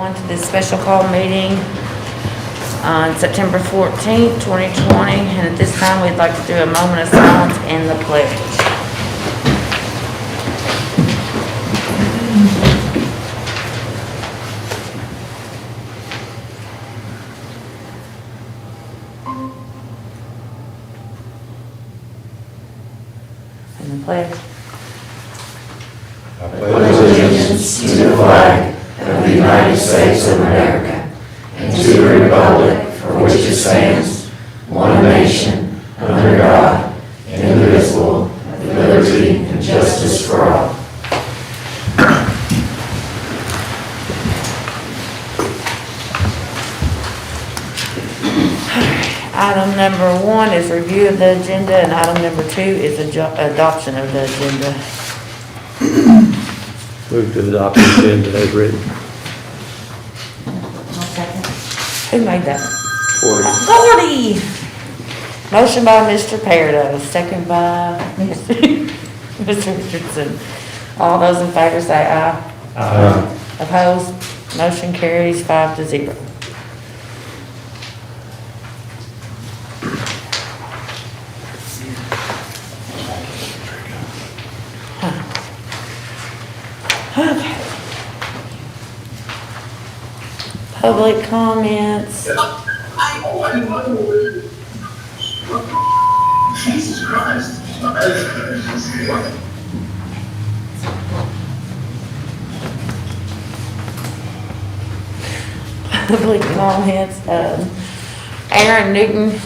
on to this special call meeting on September 14th, 2020. And at this time, we'd like to do a moment of silence and the pledge. And the pledge. I pledge allegiance to the flag of the United States of America and to the republic for which it stands, one nation, under God, indivisible, with liberty and justice for all. Item number 1 is review of the agenda, and item number 2 is adoption of the agenda. Move to adopt the agenda as written. Who made that? 40. 40! Motion by Mr. Peardo, second by Mr. Richardson. All those in favor say aye. Aye. Opposed? Motion carries 5-0. Okay. Public comments. Jesus Christ. Public comments. Aaron Newton.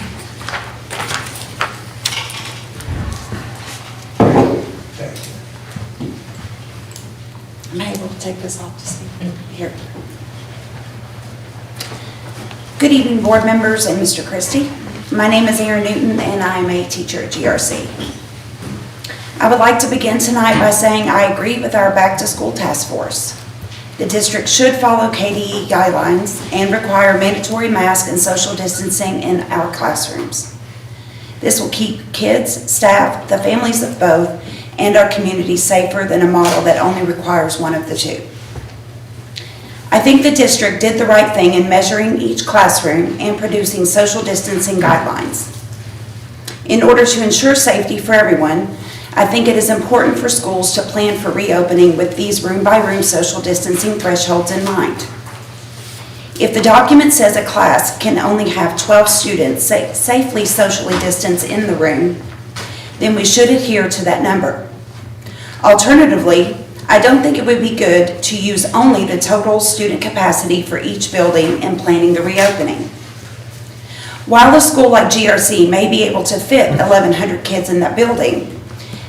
I'm able to take this off to see. Here. Good evening, board members and Mr. Christie. My name is Erin Newton and I am a teacher at GRC. I would like to begin tonight by saying I agree with our back to school task force. The district should follow KDE guidelines and require mandatory mask and social distancing in our classrooms. This will keep kids, staff, the families of both, and our community safer than a model that only requires one of the two. I think the district did the right thing in measuring each classroom and producing social distancing guidelines. In order to ensure safety for everyone, I think it is important for schools to plan for reopening with these room-by-room social distancing thresholds in mind. If the document says a class can only have 12 students safely socially distanced in the room, then we should adhere to that number. Alternatively, I don't think it would be good to use only the total student capacity for each building in planning the reopening. While a school like GRC may be able to fit 1,100 kids in that building,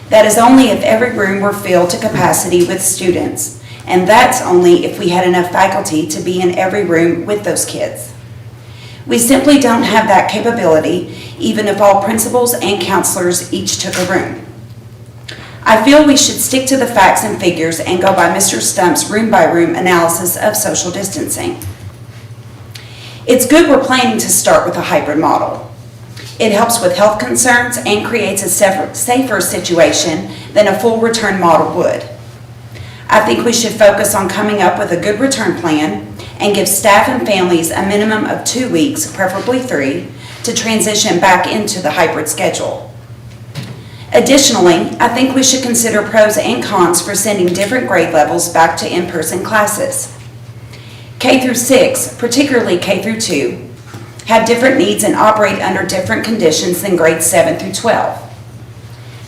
that is only if every room were filled to capacity with students, and that's only if we had enough faculty to be in every room with those kids. We simply don't have that capability, even if all principals and counselors each took a room. I feel we should stick to the facts and figures and go by Mr. Stump's room-by-room analysis of social distancing. It's good we're planning to start with a hybrid model. It helps with health concerns and creates a safer situation than a full return model would. I think we should focus on coming up with a good return plan and give staff and families a minimum of 2 weeks, preferably 3, to transition back into the hybrid schedule. Additionally, I think we should consider pros and cons for sending different grade levels back to in-person classes. K through 6, particularly K through 2, have different needs and operate under different conditions than grades 7 through 12.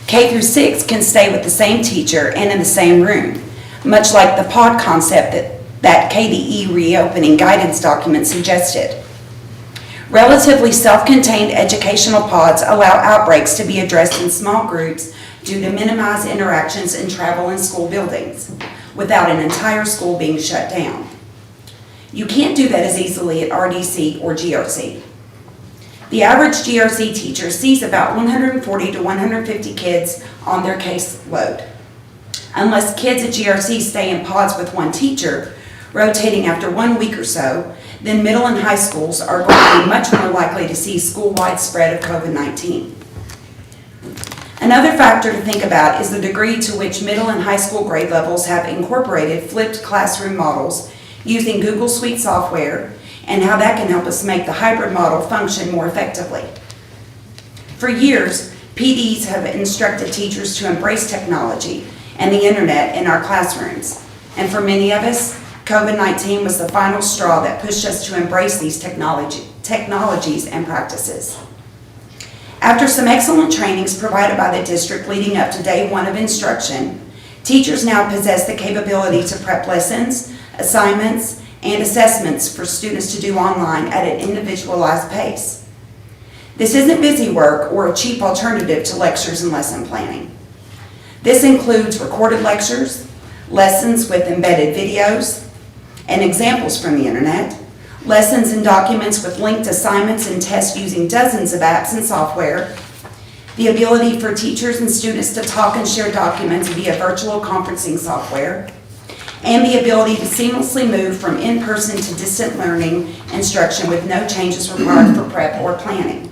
K through 6 can stay with the same teacher and in the same room, much like the pod concept that KDE reopening guidance document suggested. Relatively self-contained educational pods allow outbreaks to be addressed in small groups due to minimized interactions and travel in school buildings, without an entire school being shut down. You can't do that as easily at RDC or GRC. The average GRC teacher sees about 140 to 150 kids on their caseload. Unless kids at GRC stay in pods with one teacher, rotating after 1 week or so, then middle and high schools are going to be much more likely to see school-wide spread of COVID-19. Another factor to think about is the degree to which middle and high school grade levels have incorporated flipped classroom models using Google Suite software, and how that can help us make the hybrid model function more effectively. For years, PDs have instructed teachers to embrace technology and the internet in our classrooms. And for many of us, COVID-19 was the final straw that pushed us to embrace these technologies and practices. After some excellent trainings provided by the district leading up to day one of instruction, teachers now possess the capability to prep lessons, assignments, and assessments for students to do online at an individualized pace. This isn't busy work or a cheap alternative to lectures and lesson planning. This includes recorded lectures, lessons with embedded videos, and examples from the internet, lessons and documents with linked assignments and tests using dozens of apps and software, the ability for teachers and students to talk and share documents via virtual conferencing software, and the ability to seamlessly move from in-person to distant learning instruction with no changes required for prep or planning.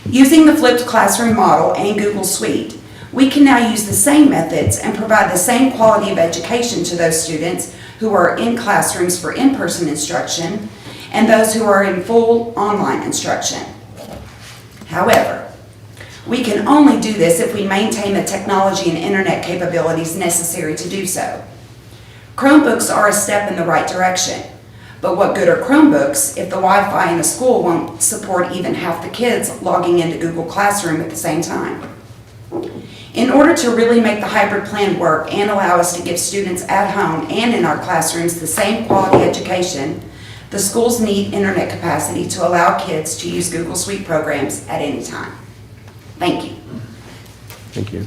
Using the flipped classroom model and Google Suite, we can now use the same methods and provide the same quality of education to those students who are in classrooms for in-person instruction and those who are in full online instruction. However, we can only do this if we maintain the technology and internet capabilities necessary to do so. Chromebooks are a step in the right direction, but what good are Chromebooks if the Wi-Fi in a school won't support even half the kids logging into Google Classroom at the same time? In order to really make the hybrid plan work and allow us to give students at home and in our classrooms the same quality education, the schools need internet capacity to allow kids to use Google Suite programs at any time. Thank you. Thank you.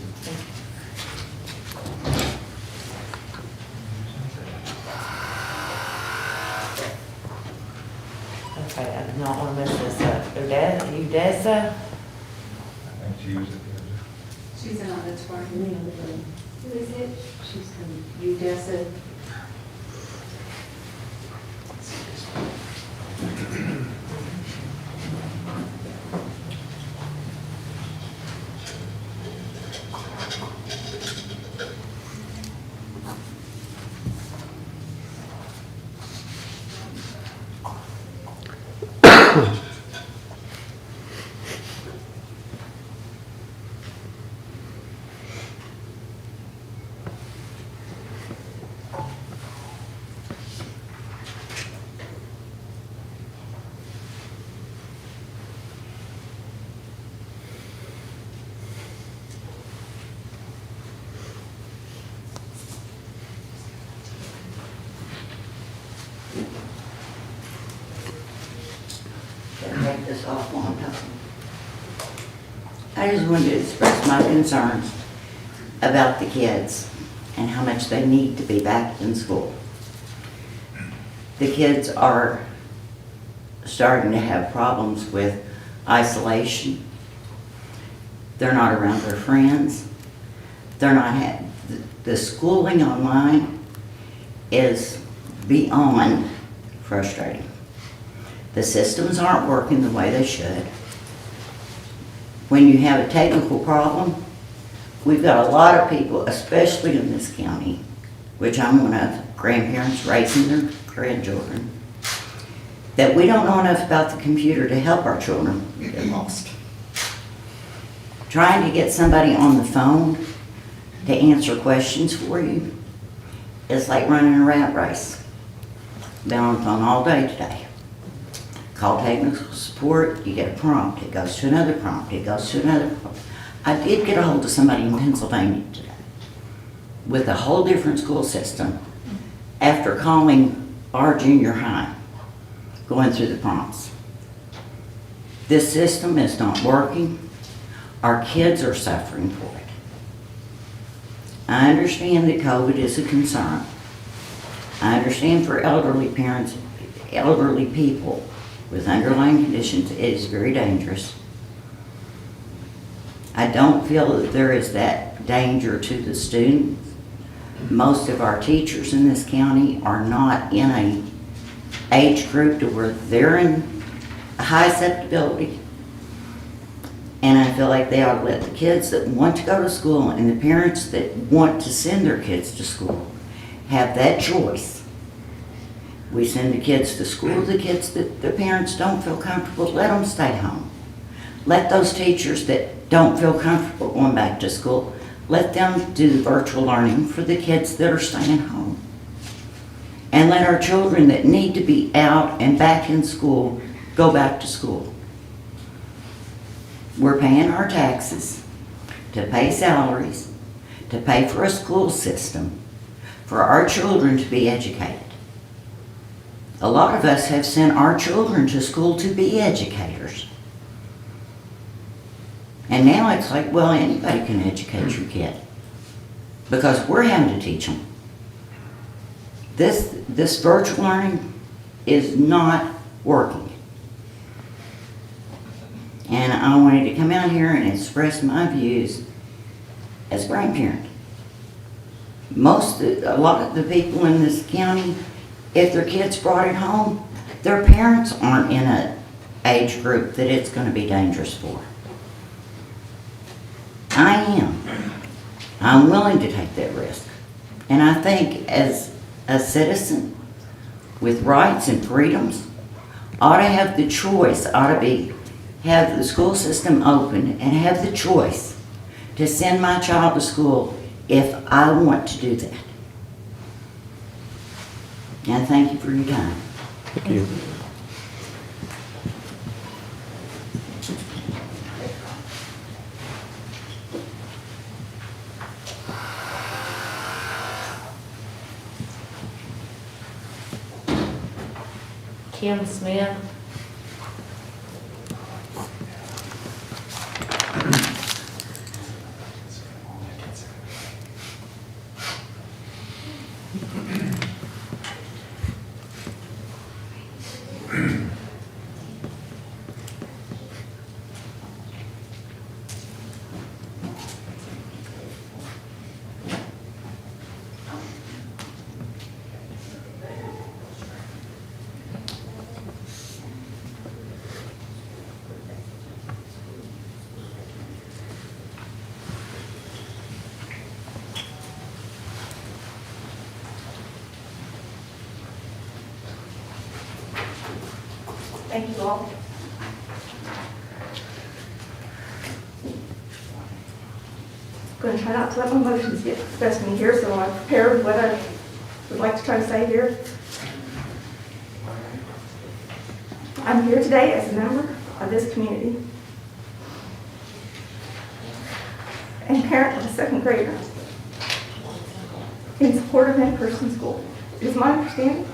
Okay, I do not want to mess this up. Udesa? She's an auditor. Who is it? She's from Udesa. Take this off one time. I just wanted to express my concerns about the kids and how much they need to be back in school. The kids are starting to have problems with isolation. They're not around their friends. They're not the schooling online is beyond frustrating. The systems aren't working the way they should. When you have a technical problem, we've got a lot of people, especially in this county, which I'm one of, grandparents raising their grandchildren, that we don't know enough about the computer to help our children get lost. Trying to get somebody on the phone to answer questions for you is like running a rat race. Been on the phone all day today. Call technical support, you get a prompt, it goes to another prompt, it goes to another prompt. I did get a hold of somebody in Pennsylvania today with a whole different school system after calling our junior high, going through the prompts. This system is not working. Our kids are suffering for it. I understand that COVID is a concern. I understand for elderly parents, elderly people with underlying conditions, it is very dangerous. I don't feel that there is that danger to the students. Most of our teachers in this county are not in an age group to where they're in a high susceptibility. And I feel like they ought to let the kids that want to go to school and the parents that want to send their kids to school have that choice We send the kids to school. The kids that the parents don't feel comfortable, let them stay home. Let those teachers that don't feel comfortable going back to school, let them do virtual learning for the kids that are staying home. And let our children that need to be out and back in school go back to school. We're paying our taxes to pay salaries, to pay for a school system, for our children to be educated. A lot of us have sent our children to school to be educators. And now it's like, well, anybody can educate your kid because we're having to teach them. This virtual learning is not working. And I wanted to come out here and express my views as a grandparent. A lot of the people in this county, if their kids brought it home, their parents aren't in an age group that it's going to be dangerous for. I am. I'm willing to take that risk. And I think as a citizen with rights and freedoms, ought to have the choice, have the school system open and have the choice to send my child to school if I want to do that. And thank you for your time. Thank you. Kim Smith. Thank you all. I'm going to try not to let my emotions get the best of me here, so I've prepared what I would like to try to say here. I'm here today as a member of this community and parent of a second grader in support of in-person school. It is my understanding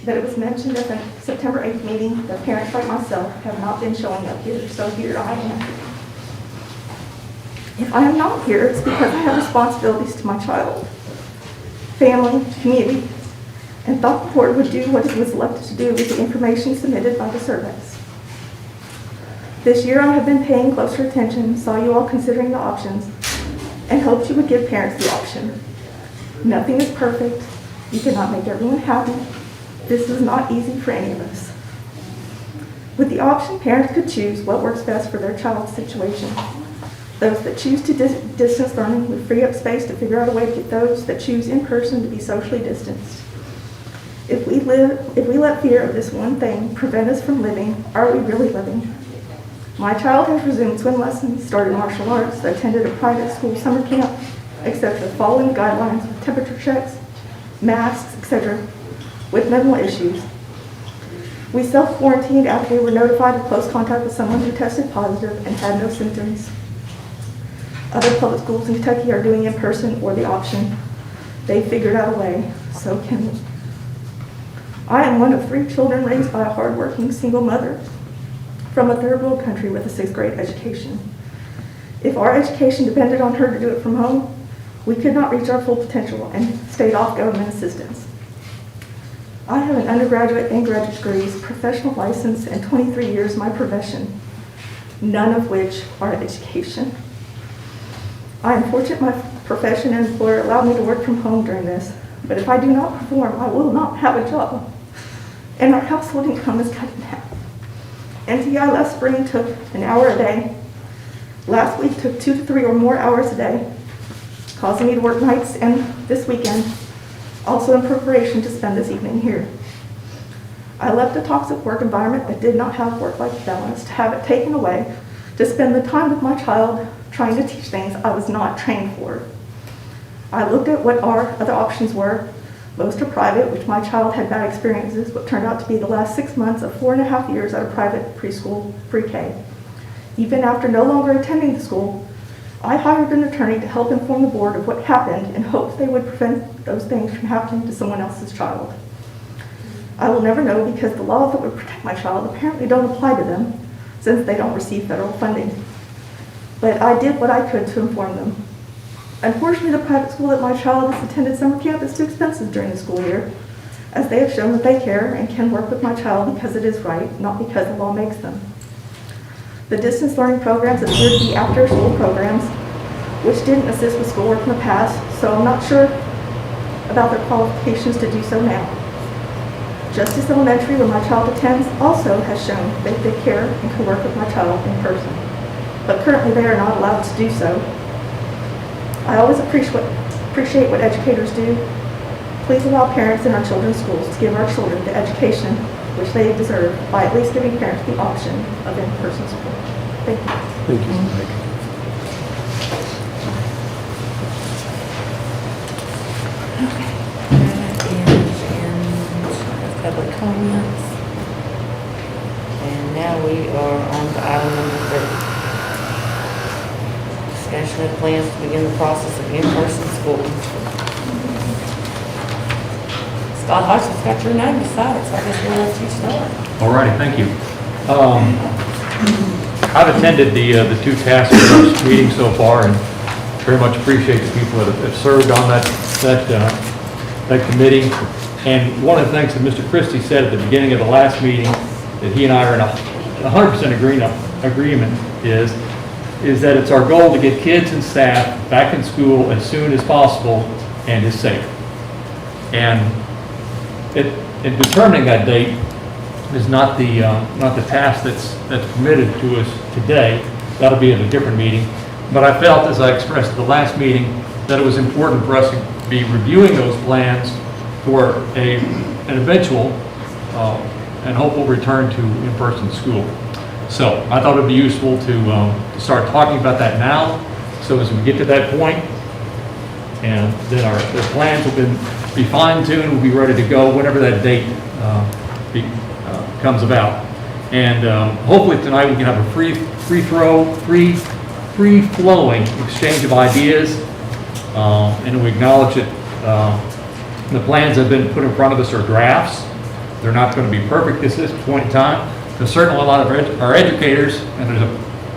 that it was mentioned at the September 8th meeting that parents like myself have not been showing up here, so here I am. If I am not here, it's because I have responsibilities to my child, family, community, and thought the board would do what it was elected to do with the information submitted by the surveys. This year I have been paying closer attention, saw you all considering the options, and hoped you would give parents the option. Nothing is perfect. You cannot make everyone happy. This is not easy for any of us. With the option, parents could choose what works best for their child's situation. Those that choose to distance learning would free up space to figure out a way to get those that choose in person to be socially distanced. If we let fear of this one thing prevent us from living, are we really living? My child has resumed swim lessons, started martial arts, attended a private school summer camp, accepted the following guidelines with temperature checks, masks, etc., with minimal issues. We self-quarantined after we were notified of close contact with someone who tested positive and had no symptoms. Other public schools in Kentucky are doing in-person or the option. They figured out a way, so can we. I am one of 3 children raised by a hardworking single mother from a third world country with a 6th grade education. If our education depended on her to do it from home, we could not reach our full potential and stayed off government assistance. I have an undergraduate and graduate degrees, professional license, and 23 years my profession, none of which are education. I am fortunate my profession and employer allowed me to work from home during this, but if I do not perform, I will not have a job. And our household income is cut in half. NTI last spring took an hour a day. Last week took 2 to 3 or more hours a day, causing me to work nights and this weekend, also in preparation to spend this evening here. I left a toxic work environment that did not have work-life balance to have it taken away, to spend the time with my child trying to teach things I was not trained for. I looked at what our other options were. Most are private, which my child had bad experiences, but turned out to be the last 6 months of 4.5 years at a private preschool, pre-K. Even after no longer attending the school, I hired an attorney to help inform the board of what happened in hopes they would prevent those things from happening to someone else's child. I will never know because the laws that would protect my child apparently don't apply to them since they don't receive federal funding. But I did what I could to inform them. Unfortunately, the private school that my child has attended summer camp is too expensive during the school year, as they have shown that they care and can work with my child because it is right, not because the law makes them. The distance learning programs appear to be after-school programs, which didn't assist with schoolwork in the past, so I'm not sure about their qualifications to do so now. Justice Elementary, where my child attends, also has shown that they care and can work with my child in person, but currently they are not allowed to do so. I always appreciate what educators do. Please allow parents in our children's schools to give our children the education which they deserve by at least giving parents the option of in-person school. Thank you. Thank you. Public comments. And now we are on to item number 3. Discussion of plans to begin the process of in-person school. Scott Hodgson's got your name beside it, so I guess we'll let you start. All righty, thank you. I've attended the two task force meetings so far and very much appreciate the people that have served on that committee. And one of the things that Mr. Christie said at the beginning of the last meeting that he and I are in 100% agreement is that it's our goal to get kids and staff back in school as soon as possible and as safe. And in determining that date is not the task that's permitted to us today. That'll be at a different meeting. But I felt, as I expressed at the last meeting, that it was important for us to be reviewing those plans for an eventual and hopeful return to in-person school. So I thought it would be useful to start talking about that now, so as we get to that point, and then the plans will be fine-tuned, we'll be ready to go whenever that date comes about. And hopefully tonight we can have a free-flowing exchange of ideas, and we acknowledge that the plans that have been put in front of us are drafts. They're not going to be perfect at this point in time. There's certainly a lot of our educators, and there's a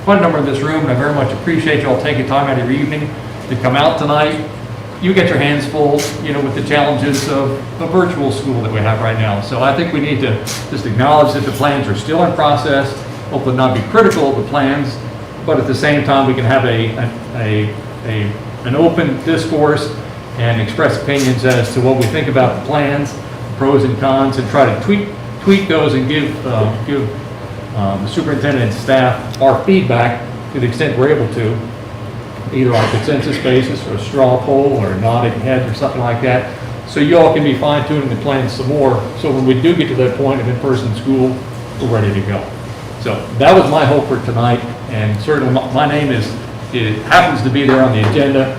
quite a number in this room, and I very much appreciate you all taking time out of your evening to come out tonight. You get your hands full, with the challenges of a virtual school that we have right now. So I think we need to just acknowledge that the plans are still in process, hopefully not be critical of the plans, but at the same time we can have an open discourse and express opinions as to what we think about the plans, pros and cons, and try to tweak those and give the superintendent and staff our feedback to the extent we're able to, either on a consensus basis or a straw poll or a nodding head or something like that, so you all can be fine-tuning the plans some more, so when we do get to that point of in-person school, we're ready to go. So that was my hope for tonight, and certainly my name it happens to be there on the agenda,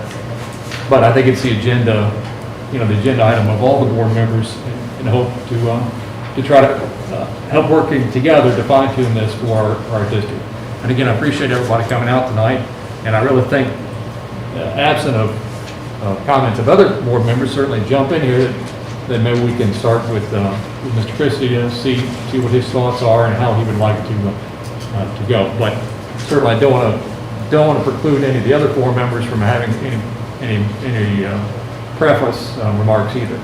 but I think it's the agenda, the agenda item of all the board members, and hope to try to help working together to fine-tune this for our district. And again, I appreciate everybody coming out tonight, and I really think, absent of comments of other board members, certainly jump in here, that maybe we can start with Mr. Christie to see what his thoughts are and how he would like to go. But certainly I don't want to preclude any of the other board members from having any preface remarks either.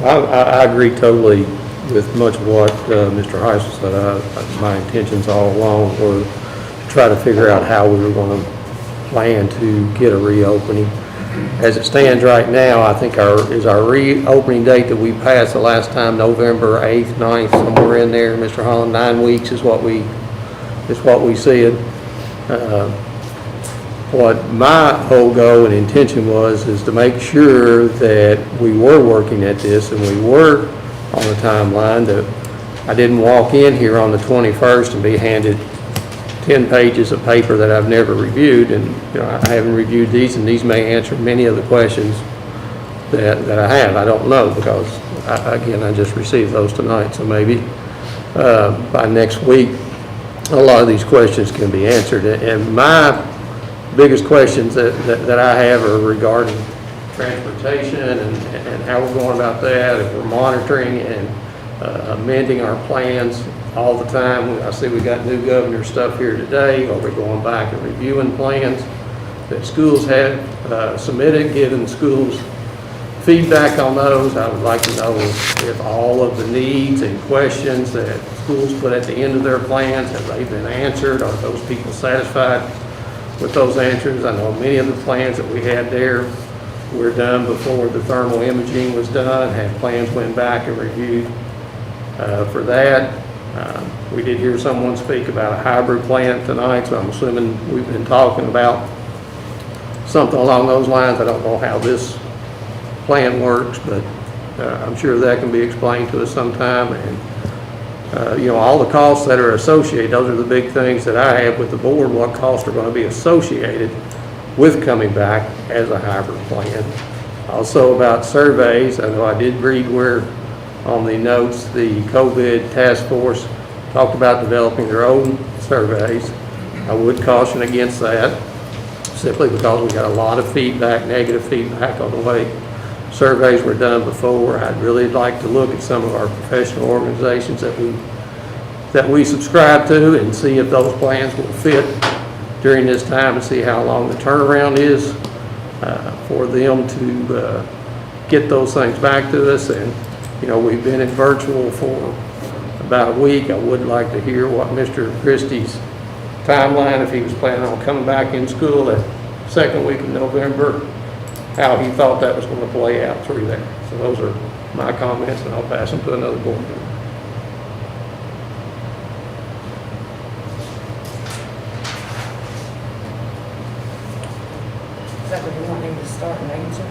I agree totally with much of what Mr. Heisel said. My intentions all along were to try to figure out how we were going to plan to get a reopening. As it stands right now, I think our reopening date that we passed the last time, November 8th, 9th, somewhere in there, Mr. Holland, 9 weeks is what we said. what my whole goal and intention was is to make sure that we were working at this and we were on the timeline, that I didn't walk in here on the 21st and be handed 10 pages of paper that I've never reviewed, and I haven't reviewed these, and these may answer many of the questions that I have. I don't know, because again, I just received those tonight, so maybe by next week, a lot of these questions can be answered. And my biggest questions that I have are regarding transportation and how we're going about that, if we're monitoring and amending our plans all the time. I see we got new governor stuff here today. Are we going back and reviewing plans that schools have submitted, giving schools feedback on those? I would like to know if all of the needs and questions that schools put at the end of their plans, have they been answered? Are those people satisfied with those answers? I know many of the plans that we had there were done before the thermal imaging was done, had plans went back and reviewed for that. We did hear someone speak about a hybrid plan tonight, so I'm assuming we've been talking about something along those lines. I don't know how this plan works, but I'm sure that can be explained to us sometime. And all the costs that are associated, those are the big things that I have with the board, what costs are going to be associated with coming back as a hybrid plan. Also about surveys, I know I did read where on the notes the COVID task force talked about developing their own surveys. I would caution against that, simply because we got a lot of feedback, negative feedback on the way surveys were done before. I'd really like to look at some of our professional organizations that we subscribe to and see if those plans will fit during this time, and see how long the turnaround is for them to get those things back to us. And we've been in virtual for about a week. I would like to hear what Mr. Christie's timeline, if he was planning on coming back in school that second week of November, how he thought that was going to play out through there. So those are my comments, and I'll pass them to another board member. Is that what you want him to start and answer?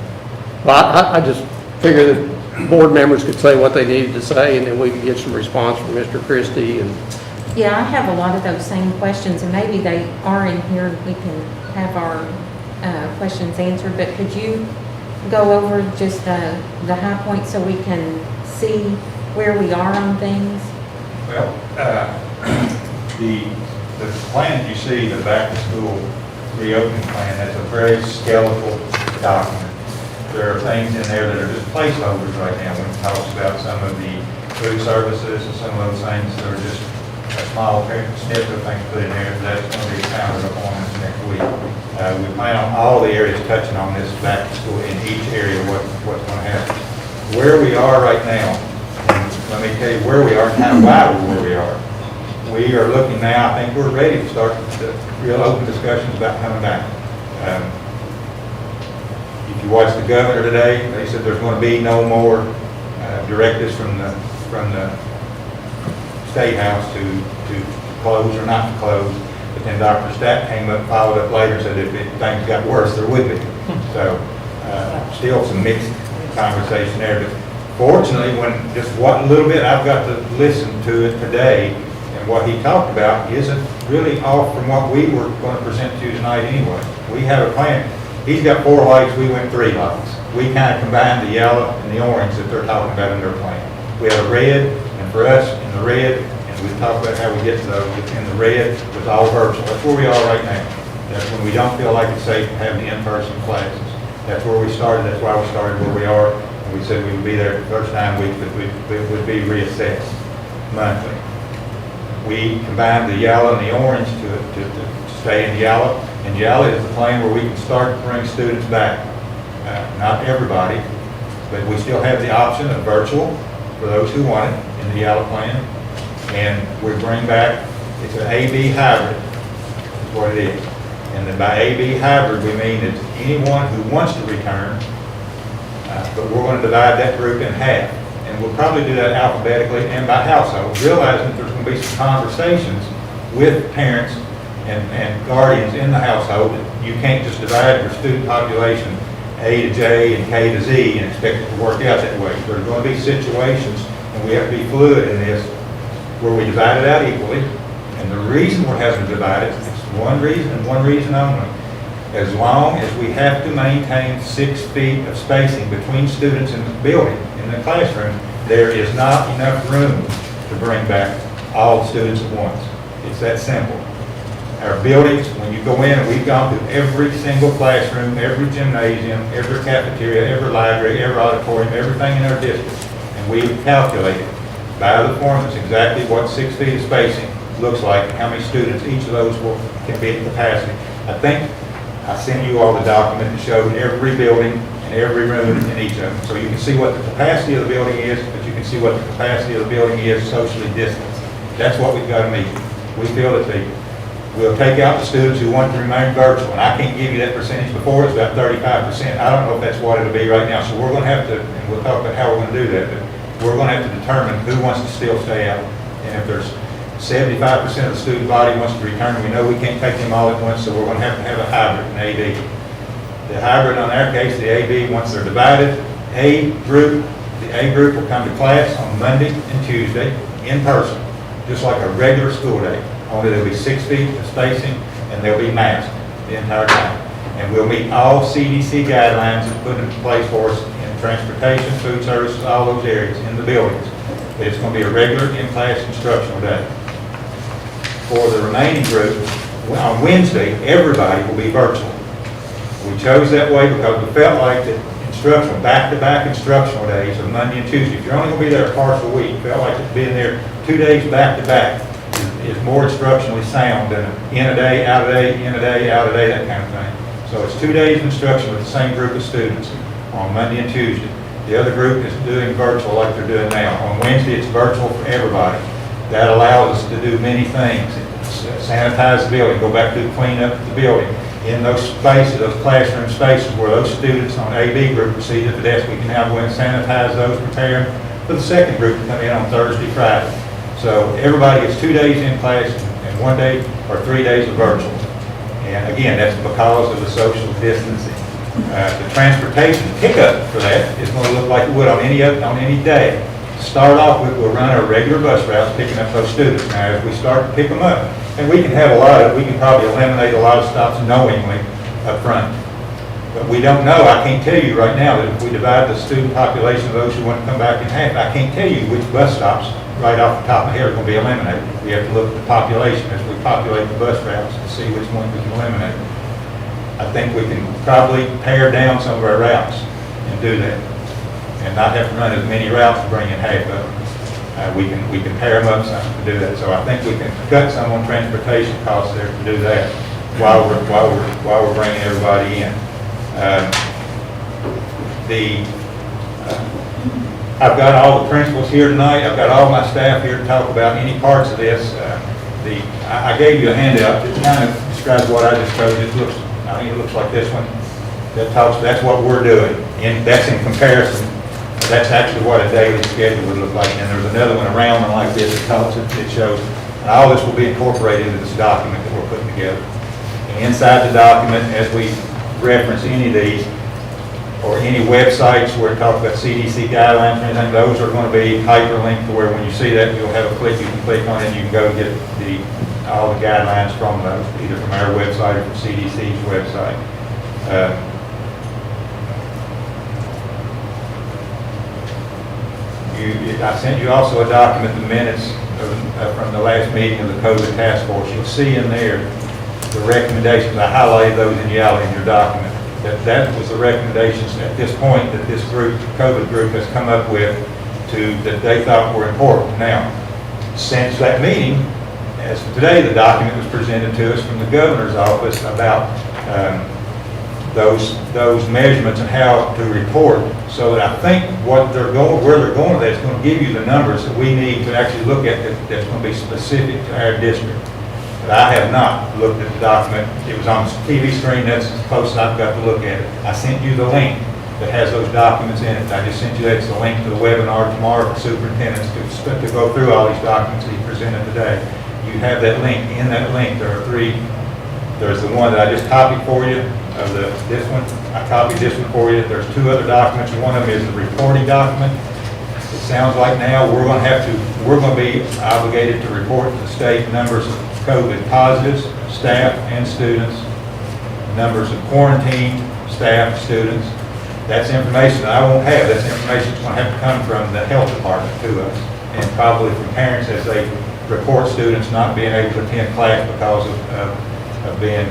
Well, I just figured that board members could say what they needed to say, and then we could get some response from Mr. Christie. And Yeah, I have a lot of those same questions, and maybe they are in here, we can have our questions answered, but could you go over just the high points so we can see where we are on things? Well, the plan you see, the back to school reopening plan, that's a very skeletal document. There are things in there that are just placeholders right now when it talks about some of the food services and some of those things that are just a small snippet of things put in there. That's going to be pounded upon us next week. We plan on all the areas touching on this back to school in each area, what's going to happen. Where we are right now, let me tell you where we are and kind of why we're where we are. We are looking now, I think we're ready to start the real open discussions about coming back. If you watch the governor today, they said there's going to be no more directives from the State House to close or not to close. But then Dr. Stack came up, followed up later, said if things got worse, there would be. So still some mixed conversation there. But fortunately, when just what little bit I've got to listen to it today, and what he talked about isn't really off from what we were going to present to you tonight anyway. We have a plan. He's got 4 lights, we went 3 lights. We kind of combined the yellow and the orange that they're talking about in their plan. We have a red, and for us, in the red, and we talked about how we get to those, in the red was all virtual. That's where we are right now. That's when we don't feel like it's safe to have the in-person classes. That's where we started, that's why we started where we are. And we said we would be there the first 9 weeks, but we would be reassessed monthly. We combined the yellow and the orange to stay in yellow. And yellow is the plan where we can start to bring students back. Not everybody, but we still have the option of virtual for those who want it in the yellow plan. And we bring back, it's an AB hybrid, is what it is. And then by AB hybrid, we mean that anyone who wants to return, but we're going to divide that group in half. And we'll probably do that alphabetically and by household, realizing that there's going to be some conversations with parents and guardians in the household. You can't just divide your student population A to J and K to Z and expect it to work out that way. There's going to be situations, and we have to be fluid in this, where we divide it out equally. And the reason we're having to divide it is one reason and one reason only. As long as we have to maintain 6 feet of spacing between students in the building, in the classroom, there is not enough room to bring back all the students at once. It's that simple. Our buildings, when you go in, and we've gone through every single classroom, every gymnasium, every cafeteria, every library, every auditorium, everything in our district, and we've calculated by the formulas exactly what 6 feet of spacing looks like, and how many students each of those can be at capacity. I think I sent you all the document that showed every building and every room in each of them. So you can see what the capacity of the building is, but you can see what the capacity of the building is socially distanced. That's what we've got to meet. We feel that we'll take out the students who want to remain virtual, and I can't give you that percentage before, it's about 35%. I don't know if that's what it'll be right now, so we're going to have to, and we'll talk about how we're going to do that, but we're going to have to determine who wants to still stay out. And if there's 75% of the student body wants to return, we know we can't take them all at once, so we're going to have a hybrid, an AB. The hybrid on our case, the AB, once they're divided, the A group will come to class on Monday and Tuesday in person, just like a regular school day. Only there'll be 6 feet of spacing, and they'll be masked the entire time. And we'll meet all CDC guidelines that put into place for us in transportation, food services, all those areas in the buildings. But it's going to be a regular in-class instructional day. For the remaining group, on Wednesday, everybody will be virtual. We chose that way because we felt like that instructional, back-to-back instructional days are Monday and Tuesday. If you're only going to be there a partial week, we felt like being there 2 days back-to-back is more instructionally sound than in a day, out a day, in a day, out a day, that kind of thing. So it's 2 days of instruction with the same group of students on Monday and Tuesday. The other group is doing virtual like they're doing now. On Wednesday, it's virtual for everybody. That allows us to do many things. Sanitize the building, go back to the cleanup of the building. In those spaces, those classroom spaces where those students on AB group receive at the desk, we can now go in and sanitize those, prepare them for the second group to come in on Thursday, Friday. So everybody gets 2 days in class and 1 day or 3 days of virtual. And again, that's because of the social distancing. The transportation pickup for that is going to look like it would on any day. To start off with, we'll run our regular bus routes picking up those students. Now, as we start to pick them up, and we can have a lot of, we can probably eliminate a lot of stops knowingly up front. But we don't know. I can't tell you right now that if we divide the student population of those who want to come back in half, I can't tell you which bus stops right off the top of my head are going to be eliminated. We have to look at the population as we populate the bus routes to see which ones we can eliminate. I think we can probably pare down some of our routes and do that, and not have to run as many routes to bring in half of them. We can pair them up some to do that. So I think we can cut some on transportation costs there to do that while we're bringing everybody in. I've got all the principals here tonight. I've got all my staff here to talk about any parts of this. I gave you a handout that kind of describes what I just told you. It looks like this one. That's what we're doing, and that's in comparison. That's actually what a daily schedule would look like. And there's another one around one like this that shows, and all this will be incorporated into this document that we're putting together. And inside the document, as we reference any of these, or any websites where it talks about CDC guidelines or anything, those are going to be hyperlinked to where when you see that, you'll have a click, you can click on it, and you can go get all the guidelines from those, either from our website or from CDC's website. I sent you also a document, the minutes from the last meeting of the COVID task force. You'll see in there the recommendations. I highlighted those in yellow in your document. That was the recommendations at this point that this group, COVID group, has come up with that they thought were important. Now, since that meeting, as of today, the document was presented to us from the governor's office about those measurements and how to report. So that I think where they're going with that is going to give you the numbers that we need to actually look at that's going to be specific to our district. But I have not looked at the document. It was on the TV screen. That's as close as I've got to look at it. I sent you the link that has those documents in it. I just sent you that. It's a link to the webinar tomorrow for superintendents to go through all these documents that he presented today. You have that link. In that link, there are 3 There's the one that I just copied for you, of this one. I copied this one for you. There's two other documents. One of them is the reporting document. It sounds like now we're going to be obligated to report to the state numbers of COVID positives, staff and students, numbers of quarantined staff, students. That's information that I won't have. That's information that's going to have to come from the health department to us, and probably from parents as they report students not being able to attend class because of being,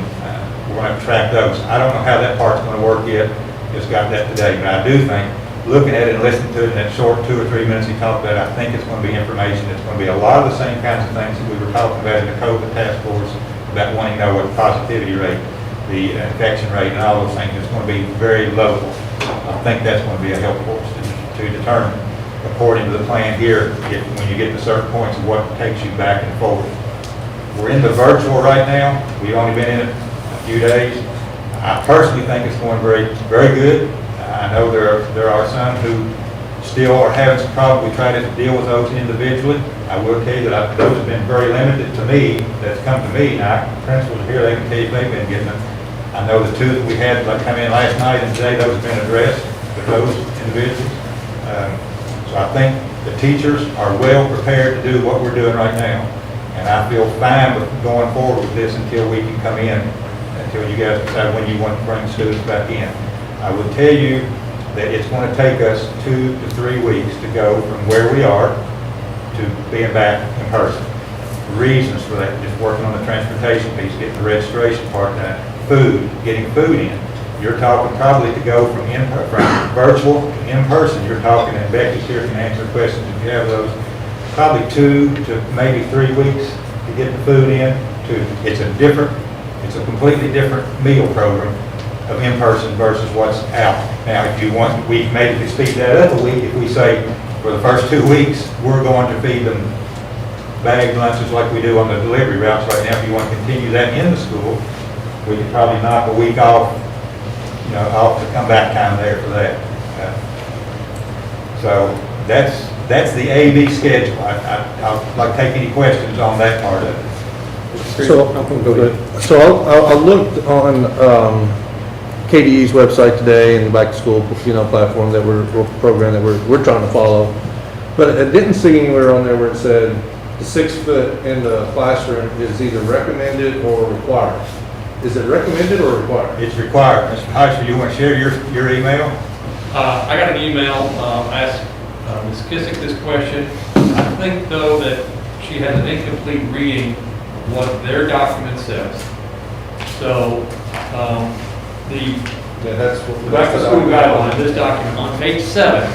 we're going to have to track those. I don't know how that part's going to work yet. Just got that today, but I do think, looking at it and listening to it in that short 2 or 3 minutes he talked about, I think it's going to be information. It's going to be a lot of the same kinds of things that we were talking about in the COVID task force about wanting to know what the positivity rate, the infection rate, and all those things. It's going to be very low. I think that's going to be a help for us to determine, according to the plan here, when you get to certain points of what takes you back and forward. We're in the virtual right now. We've only been in it a few days. I personally think it's going very, very good. I know there are some who still are having some problems. We try to deal with those individually. I will tell you that those have been very limited to me, that's come to me. Now, principals are here, they can tell you if they've been getting them. I know the two that we had like come in last night and today, those have been addressed with those individuals. So I think the teachers are well prepared to do what we're doing right now. And I feel fine with going forward with this until we can come in, until you guys decide when you want to bring students back in. I would tell you that it's going to take us 2 to 3 weeks to go from where we are to being back in person. Reasons for that, just working on the transportation piece, getting the registration part done, getting food in. You're talking probably to go from virtual to in-person, you're talking, and Becky's here can answer questions if you have those, probably 2 to maybe 3 weeks to get the food in. It's a completely different meal program of in-person versus what's out. Now, if you want, we maybe could speed that up a week if we say for the first 2 weeks, we're going to feed them bagged lunches like we do on the delivery routes right now. If you want to continue that in the school, we could probably knock a week off, off the comeback time there for that. So that's the AB schedule. I'll like take any questions on that part of it. So, go ahead. So I looked on KDE's website today and the back to school, platform that program that we're trying to follow. But I didn't see anywhere on there where it said the 6 foot in the classroom is either recommended or required. Is it recommended or required? It's required. Mr. Heisler, you want to share your email? I got an email, asked Ms. Kissick this question. I think though that she has an incomplete reading what their document says. So, that's what the back to school guideline, this document, on page 7,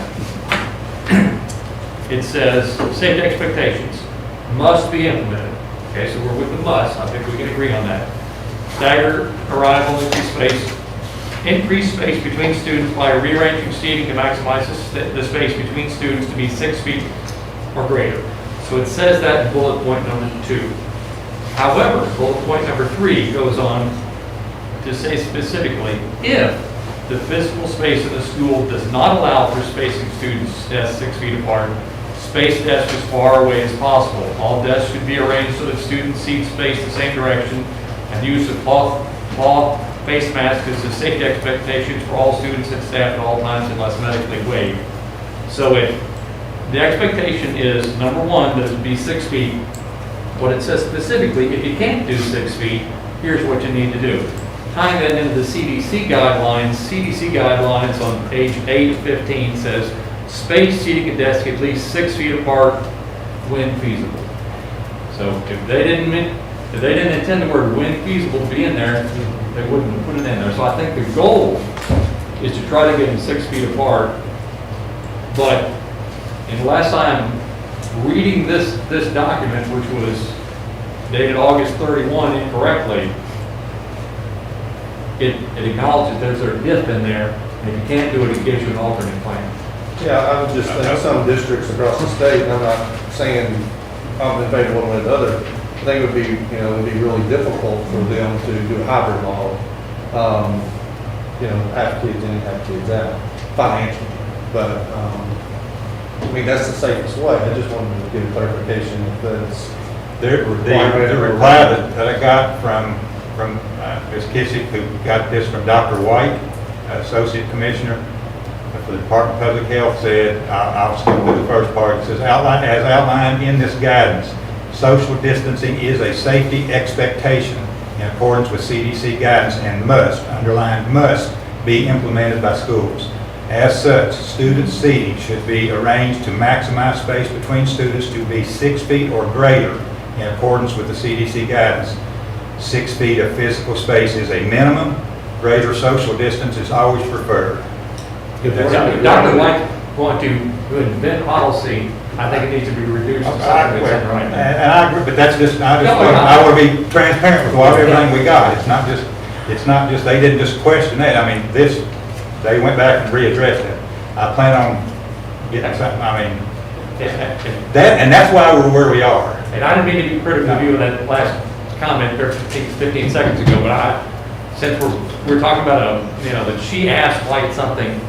it says safety expectations must be implemented. Okay, so we're with the must. I think we can agree on that. Staggered arrival, increase space between students by rearranging seating to maximize the space between students to be 6 feet or greater. So it says that in bullet point number 2. However, bullet point number 3 goes on to say specifically, if the physical space of the school does not allow for spacing students' desks 6 feet apart, space desks as far away as possible. All desks should be arranged so that students' seats face the same direction, and use of cloth face masks is a safety expectations for all students and staff at all times unless medically waived. So the expectation is, number 1, that it be 6 feet. What it says specifically, if you can't do 6 feet, here's what you need to do. Tying that into the CDC guidelines on page 8 of 15 says, space seating a desk at least 6 feet apart when feasible. So if they didn't intend the word when feasible to be in there, they wouldn't have put it in there. So I think the goal is to try to get them 6 feet apart. But unless I'm reading this document, which was dated August 31 incorrectly, it acknowledges there's an if in there, and if you can't do it, it gives you an alternate plan. Yeah, I would just think some districts across the state, and I'm not saying I'm in favor of one way or the other, I think it would be, it would be really difficult for them to do a hybrid model. Half kids in, half kids out, financially. But, that's the safest way. I just wanted to get a clarification if that's The reply that I got from from Ms. Kissick, who got this from Dr. White, Associate Commissioner for the Department of Public Health, said, I'll skip to the first part, it says, as outlined in this guidance, social distancing is a safety expectation in accordance with CDC guidance and must, underlined, must be implemented by schools. As such, student seating should be arranged to maximize space between students to be 6 feet or greater in accordance with the CDC guidance. 6 feet of physical space is a minimum. Greater social distance is always preferred. If Dr. White want to invent policy, I think it needs to be reduced to something that's in writing. And I agree, but that's just, I No, want to be transparent with everything we got. It's not just, they didn't just question that. I mean, they went back and readdressed it. I plan on getting something, I mean, and that's why we're where we are. And I didn't mean to be critical of you in that last comment there 15 seconds ago, but since we're talking about that she asked White something,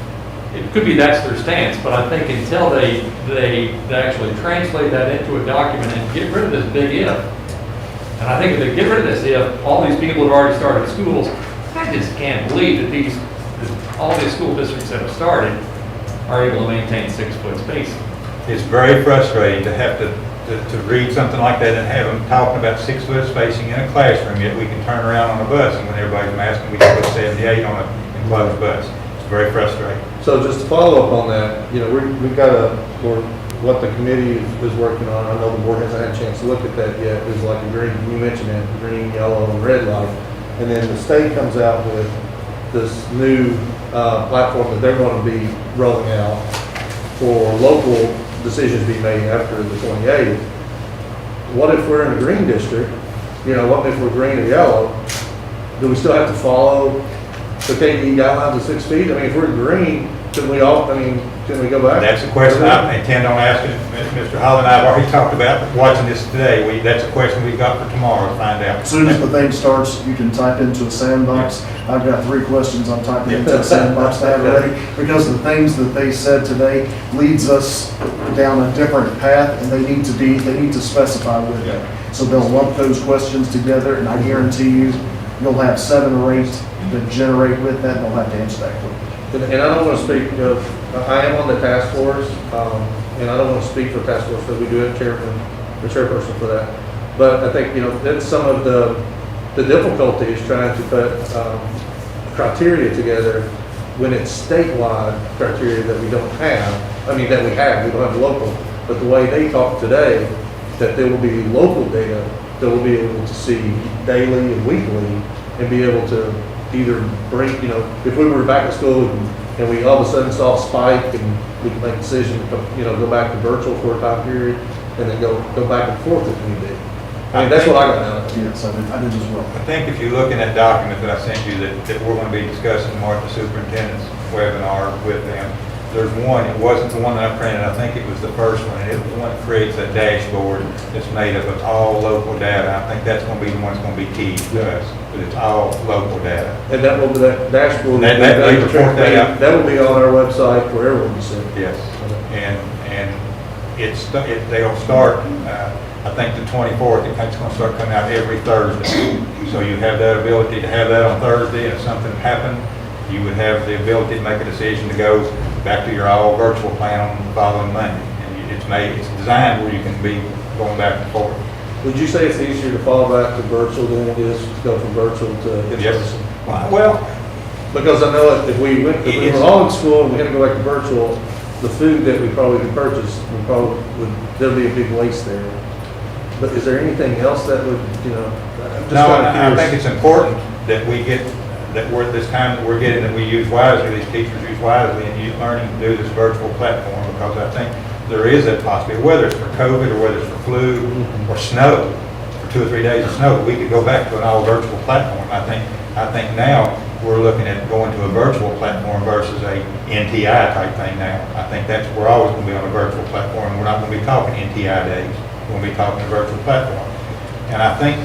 it could be that's their stance, but I think until they actually translate that into a document and get rid of this big if, and I think if they get rid of this if, all these people have already started schools, I just can't believe that all these school districts that have started are able to maintain 6 foot spacing. It's very frustrating to have to read something like that and have them talking about 6 foot spacing in a classroom, yet we can turn around on a bus and when everybody's masking, we can put 78 on an enclosed bus. It's very frustrating. So just to follow up on that, we've got or what the committee is working on, I know the board hasn't had a chance to look at that yet, is like a green, you mentioned it, green, yellow, and red light. And then the state comes out with this new platform that they're going to be rolling out for local decisions to be made after the 28th. What if we're in a green district? What if we're green or yellow? Do we still have to follow the KDE guidelines of 6 feet? I mean, if we're green, can we go back? That's a question I intend on asking. Mr. Holland and I have already talked about watching this today. That's a question we've got for tomorrow to find out. As soon as the thing starts, you can type into a sandbox. I've got 3 questions I'm typing into a sandbox to have ready, because the things that they said today leads us down a different path, and they need to specify with it. So they'll lump those questions together, and I guarantee you'll have 7 or 8 that generate with that, and they'll have to answer that quickly. And I don't want to speak, I am on the task force, and I don't want to speak for task force, because we do have the chairperson for that. But I think, that's some of the difficulty is trying to put criteria together when it's statewide criteria that we don't have. I mean, that we don't have local. But the way they talk today, that there will be local data that we'll be able to see daily and weekly and be able to either bring, if we were back to school and we all of a sudden saw a spike and we can make a decision to go back to virtual for a time period and then go back and forth if need be. I mean, that's what I got out of it. Yes, I did as well. I think if you look in that document that I sent you that we're going to be discussing tomorrow at the superintendent's webinar with them, there's one, it wasn't the one that I printed, I think it was the first one, and it was the one that creates that dashboard that's made up of all local data. I think that's going to be the one that's going to be key to us, but it's all local data. And that dashboard, They report that out. that will be on our website for everyone to see. Yes, and they'll start, I think the 24th, it's going to start coming out every Thursday. So you have that ability to have that on Thursday, and if something happened, you would have the ability to make a decision to go back to your all virtual plan on the following Monday. And it's designed where you can be going back and forth. Would you say it's easier to fall back to virtual than it is to go from virtual to in Yes. person? Well, Because I know if we were all in school and we had to go back to virtual, the food that we probably could purchase, there'd be a big waste there. But is there anything else that would, I'm just no, kinda I think curious. it's important that we get, this time that we're getting, that we use wisely, these teachers use wisely in learning to do this virtual platform, because I think there is that possibility, whether it's for COVID or whether it's for flu or snow, for 2 or 3 days of snow, we could go back to an all virtual platform. I think now we're looking at going to a virtual platform versus a NTI type thing now. I think we're always going to be on a virtual platform. We're not going to be talking NTI days. We're going to be talking a virtual platform. And I think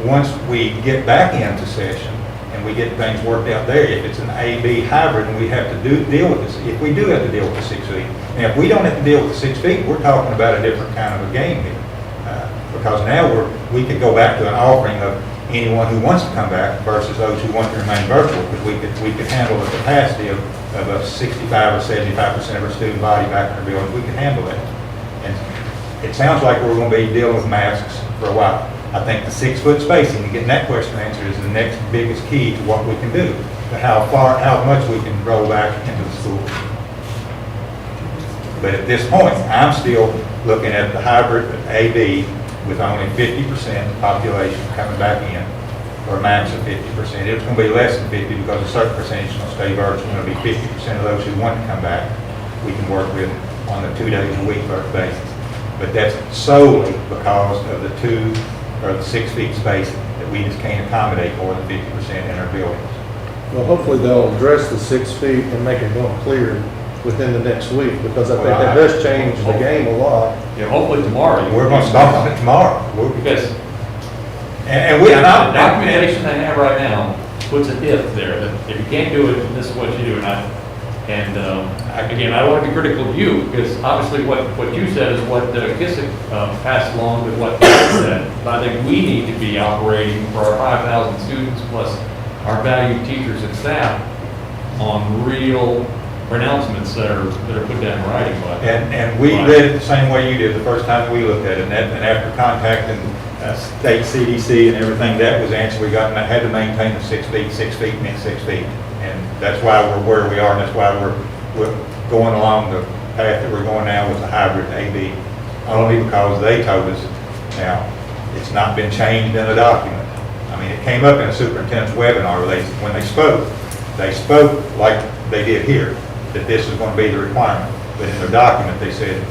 once we get back into session and we get things worked out there, if it's an A-B hybrid and we have to deal with this, if we do have to deal with the 6 feet, and if we don't have to deal with the 6 feet, we're talking about a different kind of a game here. Because now we could go back to an offering of anyone who wants to come back versus those who want to remain virtual, because we could handle the capacity of a 65 or 75% of our student body back in our buildings. We could handle that. And it sounds like we're going to be dealing with masks for a while. I think the 6-foot spacing, and getting that question answered, is the next biggest key to what we can do, to how much we can roll back into the school. But at this point, I'm still looking at the hybrid AB with only 50% of the population coming back in, or a max of 50%. It's going to be less than 50 because a certain percentage is going to stay virtual. It's going to be 50% of those who want to come back we can work with on the 2 days a week basis. But that's solely because of the 2 or the 6 feet spacing that we just can't accommodate more than 50% in our buildings. Well, hopefully they'll address the 6 feet and make it more clear within the next week, because I think that does change the game a lot. Yeah, hopefully tomorrow. We're going to start on it tomorrow. Because And we the not, documentation they have right now puts an if there, that if you can't do it, this is what you do. Again, I don't want to be critical of you, because obviously what you said is what Kissick passed along with what Kissick said. But I think we need to be operating for our 5,000 students plus our valued teachers and staff on real pronouncements that are put down in writing. and we read it the same way you did the first time we looked at it. And after contacting state CDC and everything, that was the answer we got, and I had to maintain the 6 feet. 6 feet means 6 feet. And that's why we're where we are, and that's why we're going along the path that we're going now with the hybrid AB, only because they told us. Now, it's not been changed in a document. I mean, it came up in a superintendent's webinar where when they spoke like they did here, that this is going to be the requirement. But in their document, they said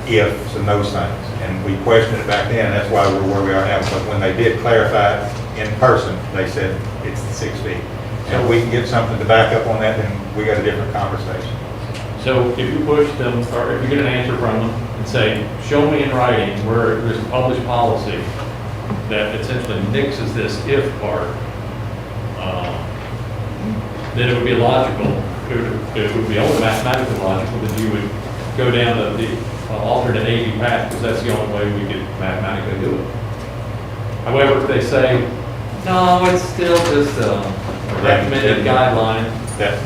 ifs and those things. And we questioned it back then, and that's why we're where we are now. But when they did clarify it in person, they said it's the 6 feet. And if we can get something to back up on that, then we got a different conversation. So if you push them, or if you get an answer from them and say, show me in writing where there's a published policy that essentially nixes this if part, then it would be logical, it would be only mathematically logical that you would go down the alternate AB path, because that's the only way we could mathematically do it. However, if they say, no, it's still just a recommended guideline,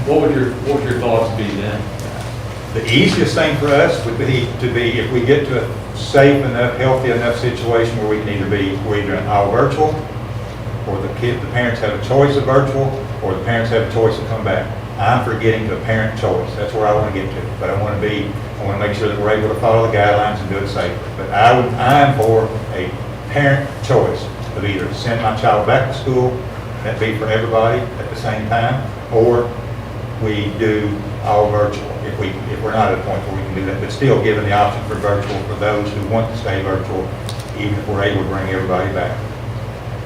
what would your thoughts be then? The easiest thing for us would be if we get to a safe enough, healthy enough situation where we can either be, we're either all virtual, or the parents have a choice of virtual, or the parents have a choice to come back. I'm for getting to a parent choice. That's where I want to get to. But I want to make sure that we're able to follow the guidelines and do it safely. But I'm for a parent choice of either send my child back to school, that'd be for everybody at the same time, or we do all virtual if we're not at a point where we can do that, but still giving the option for virtual for those who want to stay virtual, even if we're able to bring everybody back.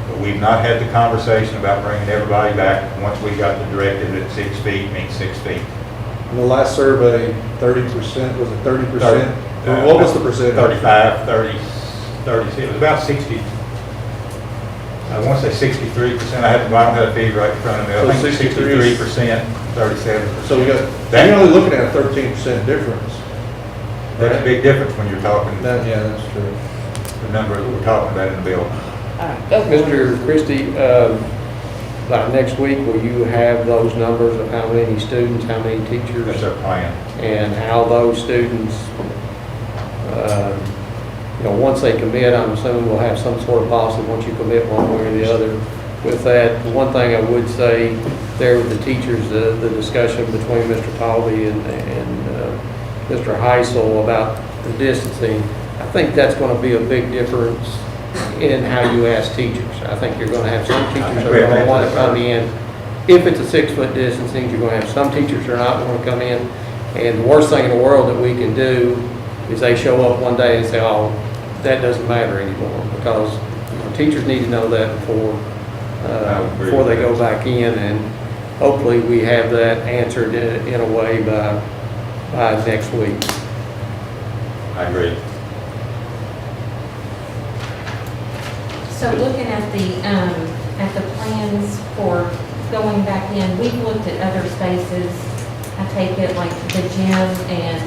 But we've not had the conversation about bringing everybody back. Once we got the directive that 6 feet means 6 feet. In the last survey, 30%, was it 30%? What was the percentage? 35, 30, it was about 60. I want to say 63%. I don't have a figure right in front of me. I So think 63%, 37%. So you're only looking at a 13% difference. That's a big difference when you're talking Yeah, that's true. the number that we're talking about in the bill. All right, go for it. Mr. Christie, by next week, will you have those numbers of how many students, how many That's teachers, our plan. and how those students, once they commit, I'm assuming we'll have some sort of policy once you commit one way or the other. With that, one thing I would say there with the teachers, the discussion between Mr. Talby and Mr. Heisel about the distancing, I think that's going to be a big difference in how you ask teachers. I think you're going to have some teachers that are going to want to come in. If it's a 6-foot distancing, you're going to have some teachers that are not going to come in. And the worst thing in the world that we can do is they show up one day and say, oh, that doesn't matter anymore, because teachers need to know that before they go back in, and hopefully we have that answered in a way by next week. I agree. So looking at the plans for going back in, we've looked at other spaces. I take it like the gym and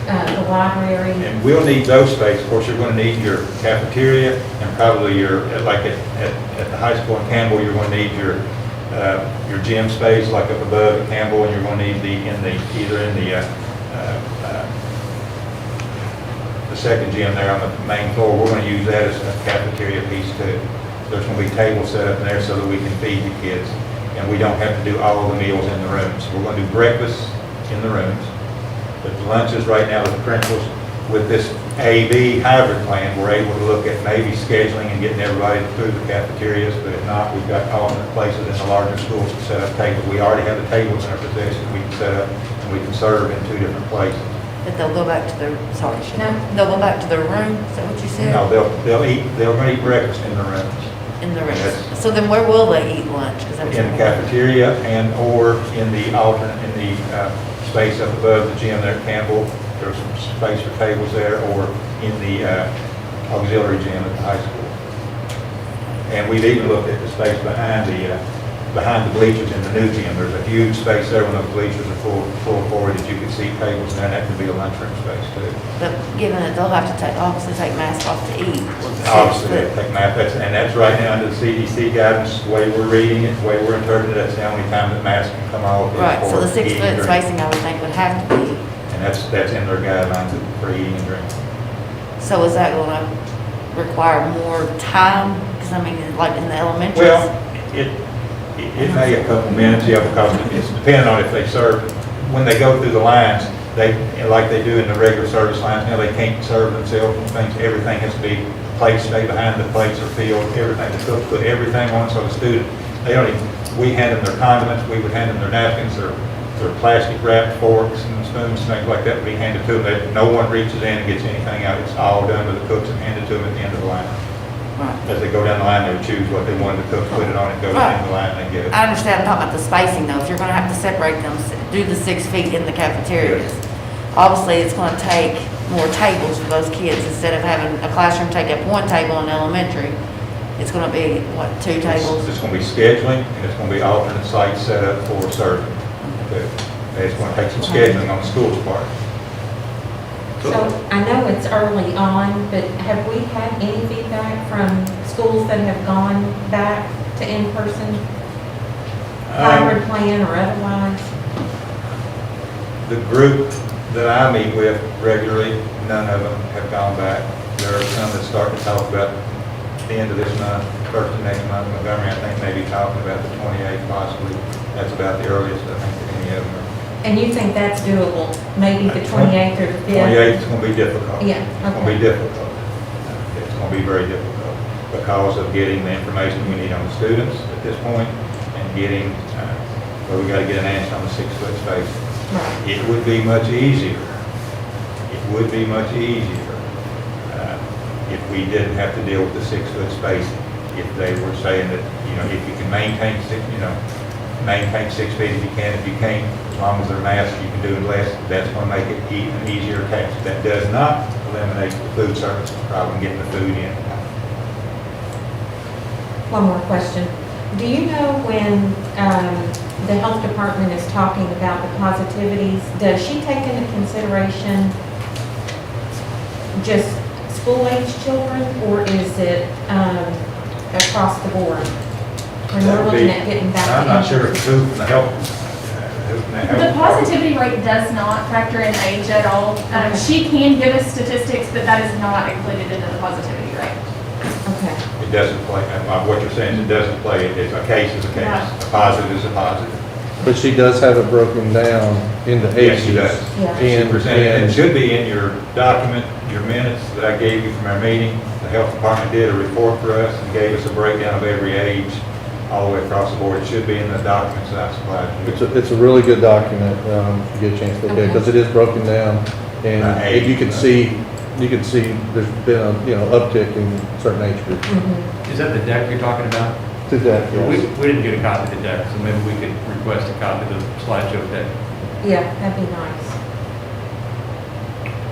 the library. And we'll need those spaces. Of course, you're going to need your cafeteria and probably your, like at the high school in Campbell, you're going to need your gym space like up above at Campbell, and you're going to need either in the second gym there on the main floor. We're going to use that as a cafeteria piece too. There's going to be tables set up in there so that we can feed the kids. And we don't have to do all of the meals in the rooms. We're going to do breakfast in the rooms. But lunches right now with the principals, with this A-B hybrid plan, we're able to look at maybe scheduling and getting everybody through the cafeterias, but if not, we've got alternate places in the larger schools to set up tables. We already have the tables in our possession we can set up, and we can serve in 2 different places. But they'll go back to their, sorry, Shannon. They'll go back to their room, is that what you said? No, they'll eat breakfast in the rooms. In the room. Yes. So then where will they eat lunch? 'Cause that was- In the cafeteria and or in the alternate, in the space up above the gym there at Campbell. There's some space for tables there, or in the auxiliary gym at the high school. And we've even looked at the space behind the bleachers in the new gym. There's a huge space there when those bleachers are full forward that you can see tables there, and that could be a lunchroom space too. But given that they'll have to obviously take masks off to eat. Obviously, they take masks, and that's right now under the CDC guidance, the way we're reading it, the way we're interpreting it, that's the only time that masks can come off. is Right, so for the 6 eating foot and drinking. spacing I would think would have to be. And that's in their guidelines for eating and drinking. So is that gonna require more time? Because I mean, like in the elementaries? Well, it may a couple minutes, yeah, because it's depending on if they serve, when they go through the lines, they, like they do in the regular service lines, now they can't serve themselves and things, everything has to be, plates stay behind, the plates are filled, everything, the cook put everything on, so the student, they don't even, we hand them their condiments, we would hand them their napkins, their plastic wrapped forks and spoons, things like that would be handed to them, that no one reaches in and gets anything out, it's all done by the cooks and handed to them at the end of the line. Right. As they go down the line, they would choose what they wanted, the cook put it on and go to the end of the line and they get it. I understand, I'm talking about the spacing though. If you're gonna have to separate them, do the 6 feet in the cafeterias. Obviously, it's gonna take more tables for those kids. Instead of having a classroom take up 1 table in elementary, it's gonna be, what, 2 tables? It's going to be scheduling, and it's going to be alternate sites set up for serving. Okay. And it's going to take some scheduling on the school's part. So I know it's early on, but have we had any feedback from schools that have gone back to in-person hybrid plan or otherwise? The group that I meet with regularly, none of them have gone back. There are some that start to talk about the end of this month, first of next month, Montgomery, I think maybe talking about the 28th possibly. That's about the earliest, I think, that any of them are. And you think that's doable, maybe the 28th or the 5th? 28th is going to be difficult. Yeah, It's going to be difficult. It's going to be very difficult because of getting the information we need on the students at this point and getting, well, we got to get an answer on the 6 foot space. Right. It would be much easier. It would be much easier if we didn't have to deal with the 6 foot space. If they were saying that, if you can maintain maintain 6 feet if you can. If you can't, as long as they're masked, you can do it less. That's going to make it an easier task. That does not eliminate the food service problem, getting the food in. One more question. Do you know when the health department is talking about the positivities, does she take into consideration just school-age children, or is it across the board? When we're looking at getting back to I'm not sure in-person. who from the health. The positivity rate does not factor in age at all. She can give us statistics, but that is not included into the positivity rate. Okay. It doesn't play, what you're saying is it doesn't play, it's a case is a case. Right. A positive is a positive. But she does have it broken down into Yes, ages. she does. Yeah. She presented, and it should be in your document, your minutes that I gave you from our meeting. The health department did a report for us and gave us a breakdown of every age all the way across the board. It should be in the documents that I supplied you. It's a really good document, if you get a chance to look at it, because it is broken down. And if you can see there's been a, uptick in certain age groups. Mhm. Is that the deck you're talking about? To that, We yes. didn't get a copy of the deck, so maybe we could request a copy of the slideshow deck. Yeah, that'd be nice.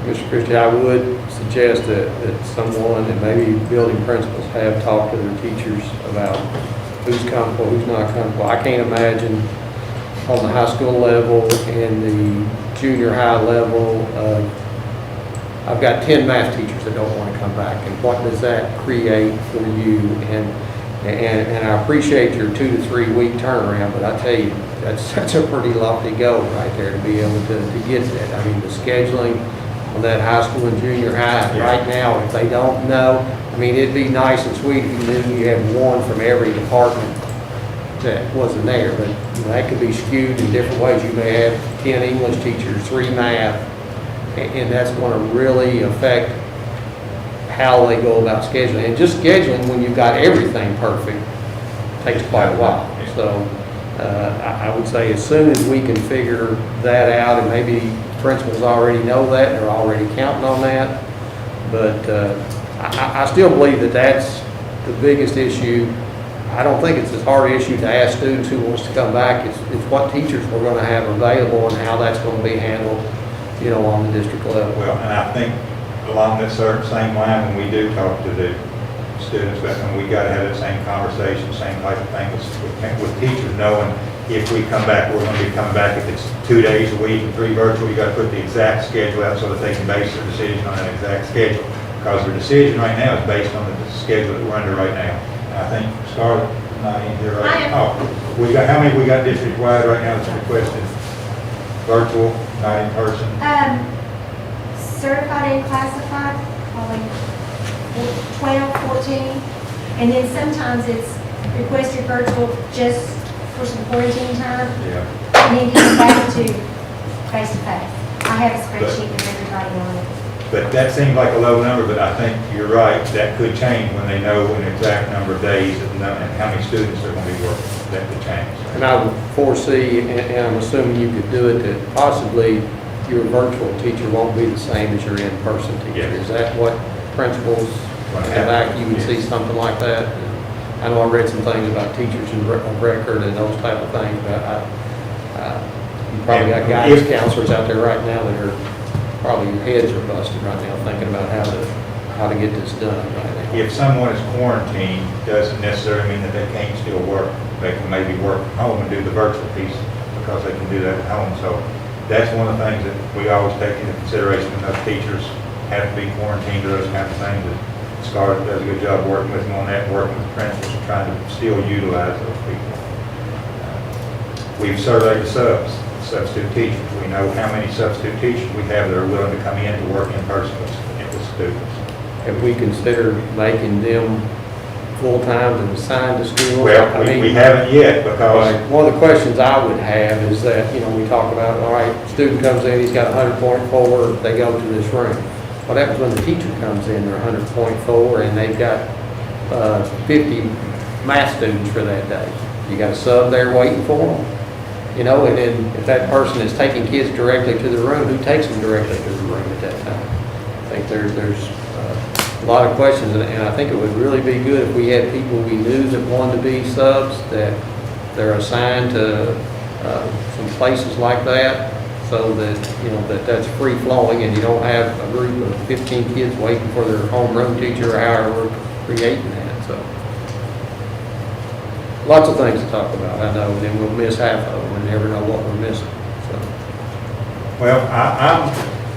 Mr. Christie, I would suggest that someone, and maybe building principals, have talked to their teachers about who's comfortable, who's not comfortable. I can't imagine on the high school level and the junior high level of I've got 10 math teachers that don't want to come back, and what does that create for you? And I appreciate your 2 to 3 week turnaround, but I tell you, that's a pretty lofty goal right there to be able to get that. I mean, the scheduling on that high school and junior high, right now, if they don't know, I mean, it'd be nice and sweet if you knew you had one from every department that wasn't there, but you know, that could be skewed in different ways. You may have 10 English teachers, 3 math, and that's going to really affect how they go about scheduling. And just scheduling when you've got everything perfect takes quite a while. So I would say as soon as we can figure that out, and maybe principals already know that, they're already counting on that, but I still believe that that's the biggest issue. I don't think it's as hard an issue to ask students who wants to come back. It's what teachers we're going to have available and how that's going to be handled, you know, on the district level. Well, and I think along that same line, when we do talk to the students, and we got to have that same conversation, same type of thing with teachers, knowing if we come back, we're going to be coming back. If it's 2 days a week and 3 virtual, you got to put the exact schedule out so that they can base their decision on that exact schedule. Because their decision right now is based on the schedule that we're under right now. And I think Scarlett not in here right now. Oh, we got, how many we got district-wide right now that's requested? Virtual, not in person? Certified and classified, probably 12, 14. And then sometimes it's requested virtual just for some quarantine time. Yeah. And then come back to face-to-face. I have a spreadsheet with everybody on it. But that seems like a low number, but I think you're right, that could change when they know an exact number of days and how many students are going to be working. That could change. And I would foresee, and I'm assuming you could do it, that possibly your virtual teacher won't be the same as your in-person teacher. Yes. Is that what principals have back? You would see something like that? I know I read some things about teachers of record and those type of things, but you probably got guidance counselors out there right now that are probably your heads are busted right now thinking about how to get this done right now. If someone is quarantined, doesn't necessarily mean that they can't still work. They can maybe work from home and do the virtual piece because they can do that at home. So that's one of the things that we always take into consideration when those teachers have to be quarantined or those kind of things. That Scarlett does a good job working with them on that, working with the principals and trying to still utilize those people. We've surveyed the substitute teachers. We know how many substitute teachers we have that are willing to come in to work in person with students. Have we considered making them full-time and assigned to school? Well, we haven't yet because... One of the questions I would have is that, you know, we talk about, all right, student comes in, he's got 100.4, they go to this room. What happens when the teacher comes in, they're 100.4 and they've got 50 math students for that day? You got a sub there waiting for them? You know, and then if that person is taking kids directly to the room, who takes them directly to the room at that time? I think there's a lot of questions, and I think it would really be good if we had people we knew that wanted to be subs, that they're assigned to some places like that, so that, you know, that's free flowing and you don't have a group of 15 kids waiting for their homeroom teacher or however we're creating that, so. Lots of things to talk about, I know, and then we'll miss half of them and never know what we're missing, so. Well, I'm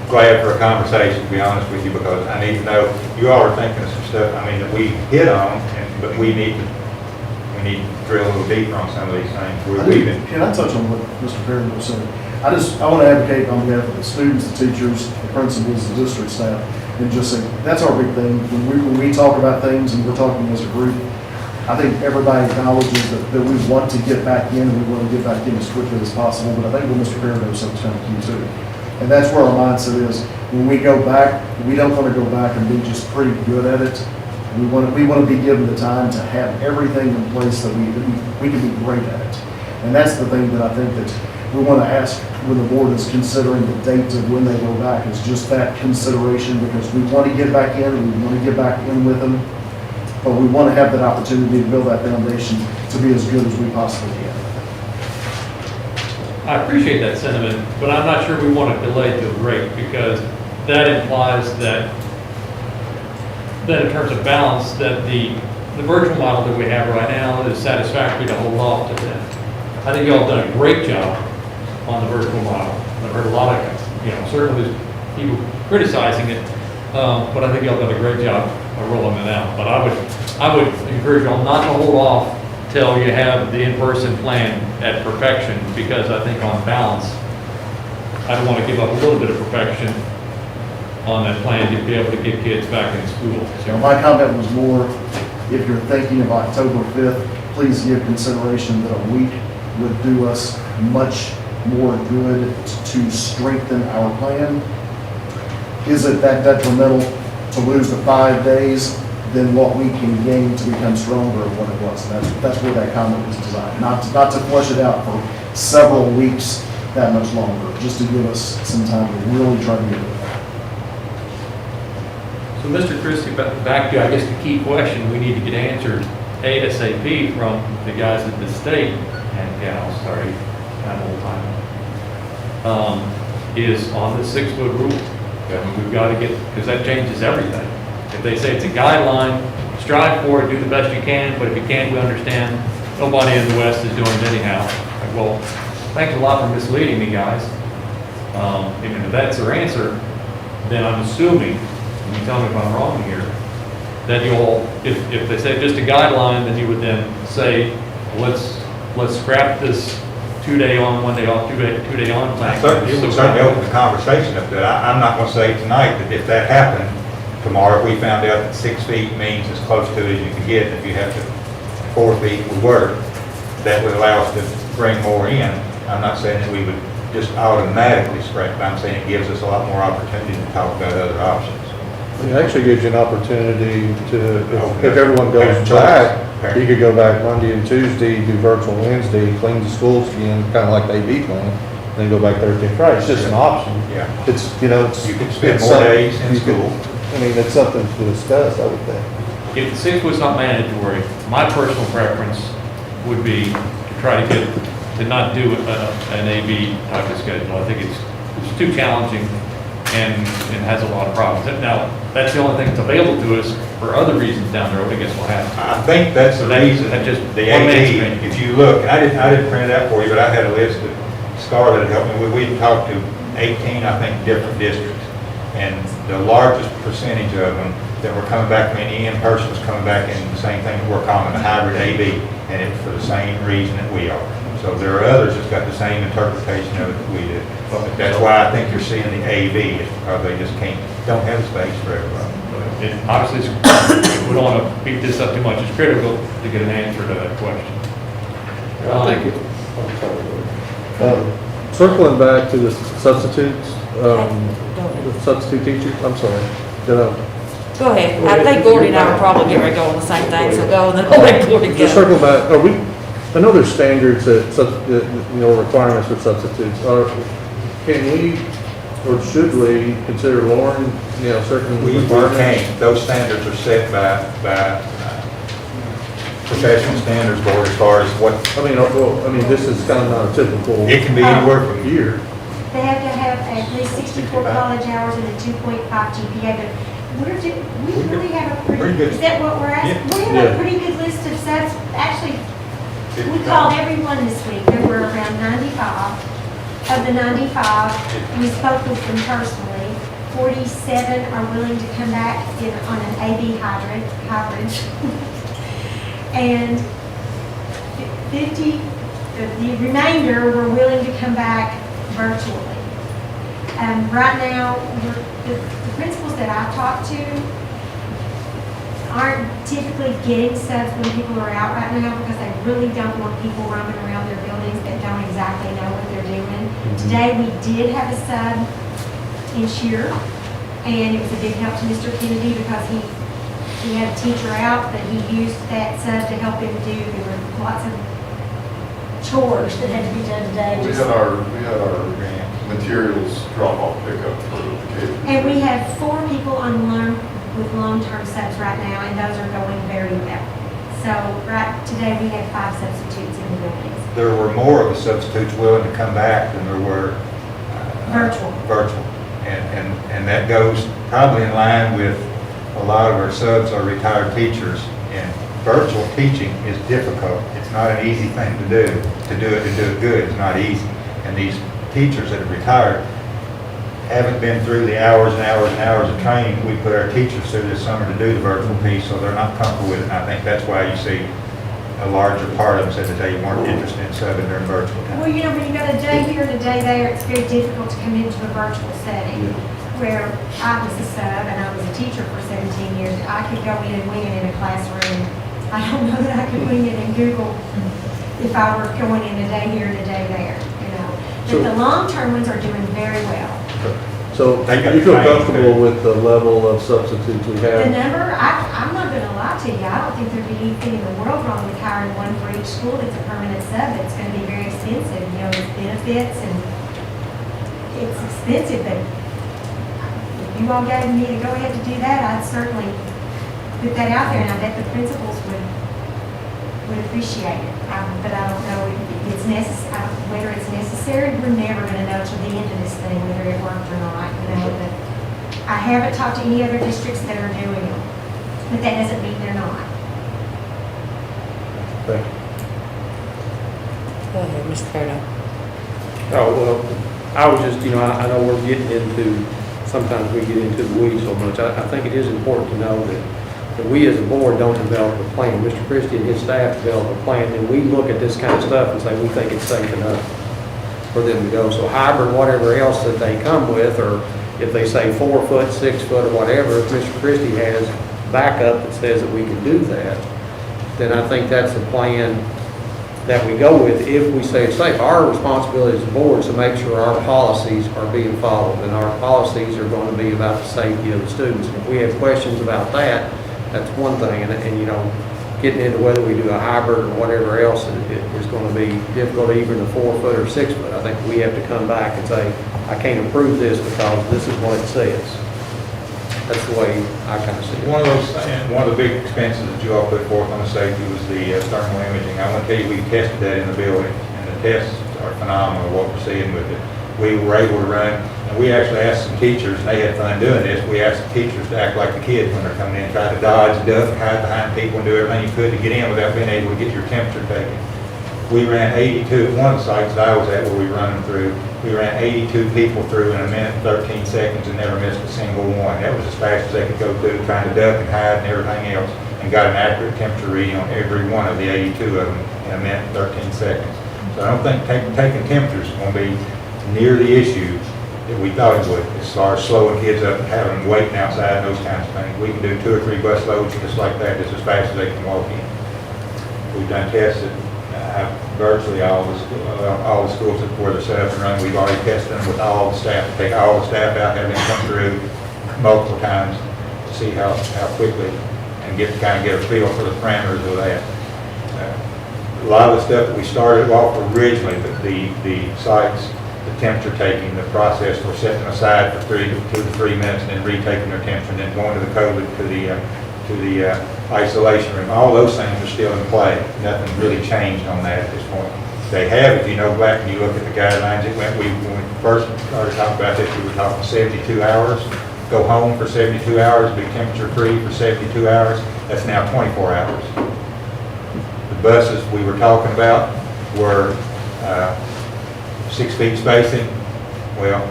glad for a conversation, to be honest with you, because I need to know, you all are thinking of some stuff, I mean, that we hit on, but we need to drill a little deeper on some of these things. Can I touch on what Mr. Perry was saying? I want to advocate on behalf of the students, the teachers, the principals, the district staff, and just say, that's our big thing. When we talk about things and we're talking as a group, I think everybody acknowledges that we want to get back in and we want to get back in as quickly as possible, but I think what Mr. Perry was saying is kind of key too. And that's where our mindset is. When we go back, we don't want to go back and be just pretty good at it. We want to be given the time to have everything in place that we can be great at it. And that's the thing that I think that we want to ask when the board is considering the dates of when they go back, is just that consideration, because we want to get back in, we want to get back in with them, but we want to have that opportunity to build that foundation to be as good as we possibly can. I appreciate that sentiment, but I'm not sure we want to delay to a rate, because that implies that in terms of balance, that the virtual model that we have right now is satisfactory to hold off to them. I think y'all have done a great job on the virtual model. I've heard a lot of, certainly there's people criticizing it, but I think y'all done a great job of rolling it out. But I would encourage y'all not to hold off till you have the in-person plan at perfection, because I think on balance, I don't want to give up a little bit of perfection on that plan to be able to get kids back in school. So my comment was more, if you're thinking of October 5th, please give consideration that a week would do us much more good to strengthen our plan. Is it that detrimental to lose the 5 days than what we can gain to become stronger of what it was? That's where that comment was designed, not to flush it out for several weeks that much longer, just to give us some time to really try to get it. So, Mr. Christie, back to, I guess, the key question we need to get answered ASAP from the guys at the state, and gals, sorry, I'm old time, is on the 6-foot rule. I mean, we've got to get, because that changes everything. If they say it's a guideline, strive for it, do the best you can, but if you can't, we understand nobody in the West is doing it anyhow. Like, well, thanks a lot for misleading me, guys. If that's their answer, then I'm assuming, and you tell me if I'm wrong here, that you'll, if they say just a guideline, then you would then say, let's scrap this 2-day on, 1 day off, 2-day on plan. It would certainly open the conversation up there. I'm not going to say tonight that if that happened tomorrow, if we found out that 6 feet means as close to it as you can get, if you have to 4 feet would work, that would allow us to bring more in. I'm not saying that we would just automatically scrap, but I'm saying it gives us a lot more opportunity to talk about other options. It actually gives you an opportunity to, if everyone goes back, you could go back Monday and Tuesday, do virtual Wednesday, clean the schools again, kind of like the AB plan, then go back Thursday and Friday. It's just an option. Yeah. It's, it's. You could spend it's more something days in you could- school. I mean, it's something to discuss, I would think. If the 6 foot's not mandatory, my personal preference would be to try to get, to not do an AB type of schedule. I think it's too challenging and has a lot of problems. Now, that's the only thing that's available to us. For other reasons down the road, I guess we'll have to. I think that's the reason, That's just the one man's AD, opinion. if you look, and I didn't print it out for you, but I had a list of Scarlett helped me. We talked to 18, I think, different districts. And the largest percentage of them that were coming back, any in-person was coming back in the same thing that we're calling a hybrid AB, and it's for the same reason that we are. So there are others that's got the same interpretation of it that we do. But that's why I think you're seeing the AB, is because they just don't have the space for everybody. Obviously, we don't want to beat this up too much. It's critical to get an answer to that question. I think circling back to the substitutes, the substitute teachers, I'm sorry, did I? Go ahead. I think Gordy and I will probably get ready to go on the same thing, so go and then I'll let Gordy Just go. circle back, I know there's standards that, requirements for substitutes. Can we, or should we consider lowering, certain We requirements? can't. Those standards are set by professional standards board as far as what, this is kind of not a typical it can be anywhere from year. They have to have at least 64 college hours and a 2.5 GPA, but we really have a Pretty good. is that what we're asking? Yeah. We have a pretty good list of subs, actually, we called everyone this week, there were around 95. Of the 95, we spoke with them personally, 47 are willing to come back on an AB hybrid. And 50, the remainder were willing to come back virtually. Right now, the principals that I talk to aren't typically getting subs when people are out right now because they really don't want people roaming around their buildings that don't exactly know what they're doing. Today, we did have a sub in Shear, and it was a big help to Mr. Kennedy because he had a teacher out, but he used that sub to help him do, there were lots of chores that had to be done today. We had our materials drop-off pickup for the kids. And we have 4 people with long-term subs right now, and those are going very well. So today we had 5 substitutes in the buildings. there were more of the substitutes willing to come back than there were virtual. And that goes probably in line with a lot of our subs are retired teachers, and virtual teaching is difficult. It's not an easy thing to do. To do it good, it's not easy. And these teachers that have retired, haven't been through the hours and hours and hours of training we put our teachers through this summer to do the virtual piece, so they're not comfortable with it. And I think that's why you see a larger part of them said that they weren't interested in subbing during virtual time. Well, you know, when you got a day here and a day there, it's very difficult to come into a virtual setting. Where I was a sub and I was a teacher for 17 years, I could go in and wing it in a classroom. I don't know that I could wing it in Google if I were going in a day here and a day there, you know. But the long-term ones are doing very well. So you feel comfortable with the level of substitutes we The have? number, I'm not gonna lie to you, I don't think there'd be anything in the world wrong with hiring one for each school that's a permanent sub. It's gonna be very expensive, you know, with benefits and it's expensive, but if you all gave me the go-ahead to do that, I'd certainly put that out there, and I bet the principals would appreciate it. But I don't know if it's necessary, whether it's necessary, we're never gonna know till the end of this thing whether it worked or not, you know, but I haven't talked to any other districts that are doing it, but that doesn't mean they're not. Thank you. Go ahead, Mr. Fairdown. Oh, well, I was just, I know we're getting into, sometimes we get into the weeds so much. I think it is important to know that we as a board don't develop a plan. Mr. Christie and his staff develop a plan, and we look at this kind of stuff and say, we think it's safe enough for them to go. So hybrid, whatever else that they come with, or if they say 4 foot, 6 foot, or whatever, if Mr. Christie has backup that says that we can do that, then I think that's the plan that we go with if we say it's safe. Our responsibility as a board is to make sure our policies are being followed, and our policies are going to be about the safety of the students. And if we have questions about that, that's one thing, and getting into whether we do a hybrid or whatever else is going to be difficult, even a 4 foot or 6 foot. I think we have to come back and say, I can't approve this because this is what it says. That's the way I kind of see it. One of the big expenses that you all put forth on the safety was the thermal imaging. I want to tell you, we tested that in the building, and the tests are phenomenal, what we're seeing with it. We were able to run, and we actually asked some teachers, and they had fun doing this, we asked the teachers to act like the kids when they're coming in, try to dodge, duck, hide behind people, and do everything you could to get in without being able to get your temperature taken. We ran 82 at one of the sites that I was at where we run them through. We ran 82 people through in a minute and 13 seconds and never missed a single one. That was as fast as they could go through, trying to duck and hide and everything else, and got an accurate temperature reading on every one of the 82 of them in a minute and 13 seconds. So I don't think taking temperatures is going to be near the issue that we thought it would, as far as slowing kids up and having them waiting outside and those kinds of things. We can do 2 or 3 bus loads just like that, just as fast as they can walk in. We've done tests at virtually all the schools where they're set up and running. We've already tested them with all the staff, take all the staff out, have them come through multiple times to see how quickly, and kind of get a feel for the parameters of that. A lot of the stuff that we started off originally, the sites, the temperature taking, the process, we're setting them aside for 2 to 3 minutes and then retaking their temperature and then going to the COVID, to the isolation room. All those things are still in play. Nothing really changed on that at this point. They have, if you know back and you look at the guidelines, when we first started talking about this, we were talking 72 hours. Go home for 72 hours, be temperature free for 72 hours. That's now 24 hours. The buses we were talking about were 6 feet spacing. Well,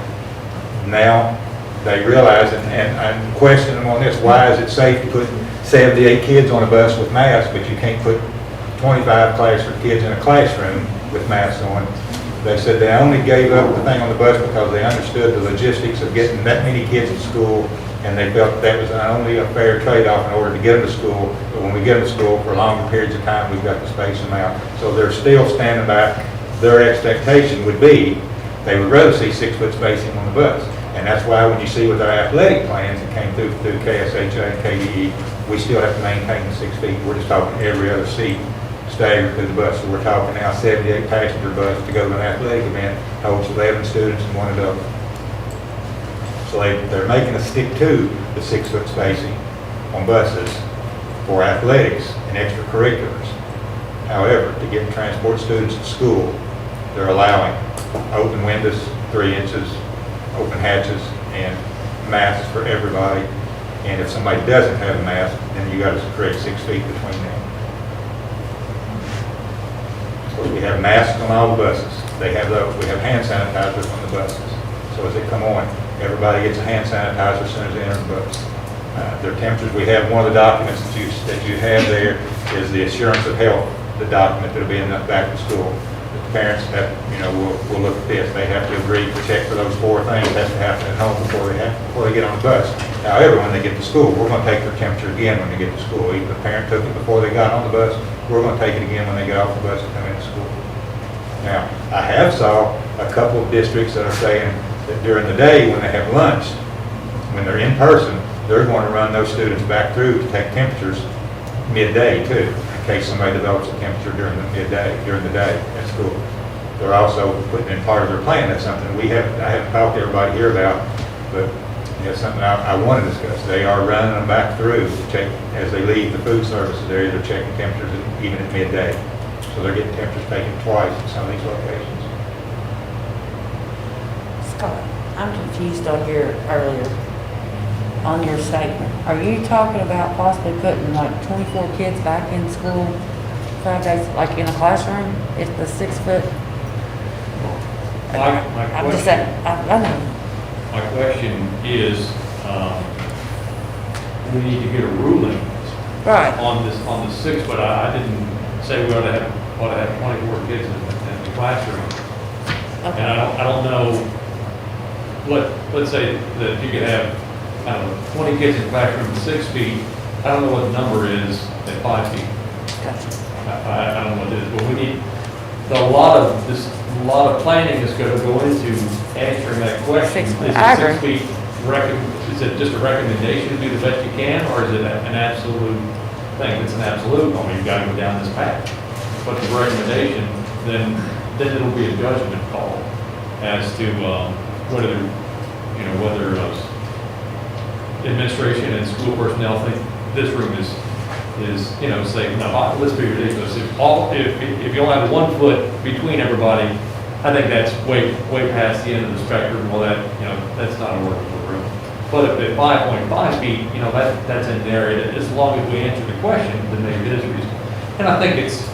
now they realize, and I'm questioning them on this, why is it safe to put 78 kids on a bus with masks, but you can't put 25 kids in a classroom with masks on? They said they only gave up the thing on the bus because they understood the logistics of getting that many kids to school, and they felt that was not only a fair trade-off in order to get them to school, but when we get them to school for longer periods of time, we've got to space them out. So they're still standing by. Their expectation would be they would rather see 6 foot spacing on the bus. And that's why when you see with our athletic plans that came through KSHA and KDE, we still have to maintain the 6 feet. We're just talking every other seat staggered through the bus. So we're talking now 78 passenger bus to go to an athletic event, holds 11 students and 1 adult. So they're making us stick to the 6 foot spacing on buses for athletics and extracurriculars. However, to get transport students to school, they're allowing open windows, 3 inches, open hatches, and masks for everybody. And if somebody doesn't have a mask, then you got to create 6 feet between them. Of course, we have masks on all the buses. They have those. We have hand sanitizers on the buses. So as they come on, Everybody gets a hand sanitizer as soon as they enter the bus. Their temperatures, we have one of the documents that you have there is the assurance of health, the document that'll be in the back of the school. The parents have, will look at this. They have to agree to check for those 4 things. It has to happen at home before they get on the bus. However, when they get to school, we're going to take their temperature again when they get to school. Even if the parent took it before they got on the bus, we're going to take it again when they get off the bus and come into school. Now, I have saw a couple of districts that are saying that during the day when they have lunch, when they're in person, they're going to run those students back through to take temperatures midday too, in case somebody develops a temperature during the day at school. They're also putting in part of their plan. That's something I haven't talked to everybody here about, but it's something I want to discuss. They are running them back through to check, as they leave the food services area, they're checking temperatures even at midday. So they're getting temperatures taken twice in some of these locations. Scott, I'm confused on your statement. Are you talking about possibly putting like 24 kids back in school 5 days, like in a classroom, if the 6 foot? I'm just saying, I know. My question is, we need to get a ruling Right. on the 6 foot. I didn't say we ought to have 24 kids in the classroom. Okay. And I don't know let's say that you could have, I don't know, 20 kids in the classroom at 6 feet. I don't know what the number is at 5 feet. Gotcha. I don't know what it is, but we need a lot of planning is going to go into answering that question. 6 feet. Is I it agree. 6 feet is it just a recommendation to do the best you can, or is it an absolute thing? If it's an absolute, I mean, you've got to go down this path. But the recommendation, then it'll be a judgment call as to whether administration and school personnel think this room is say, no, let's be ridiculous. If you only have 1 foot between everybody, I think that's way past the end of the spectrum. Well, that's not a workable room. But if at 5.5 feet, that's in there. As long as we answer the question, then maybe it is reasonable. And I think it's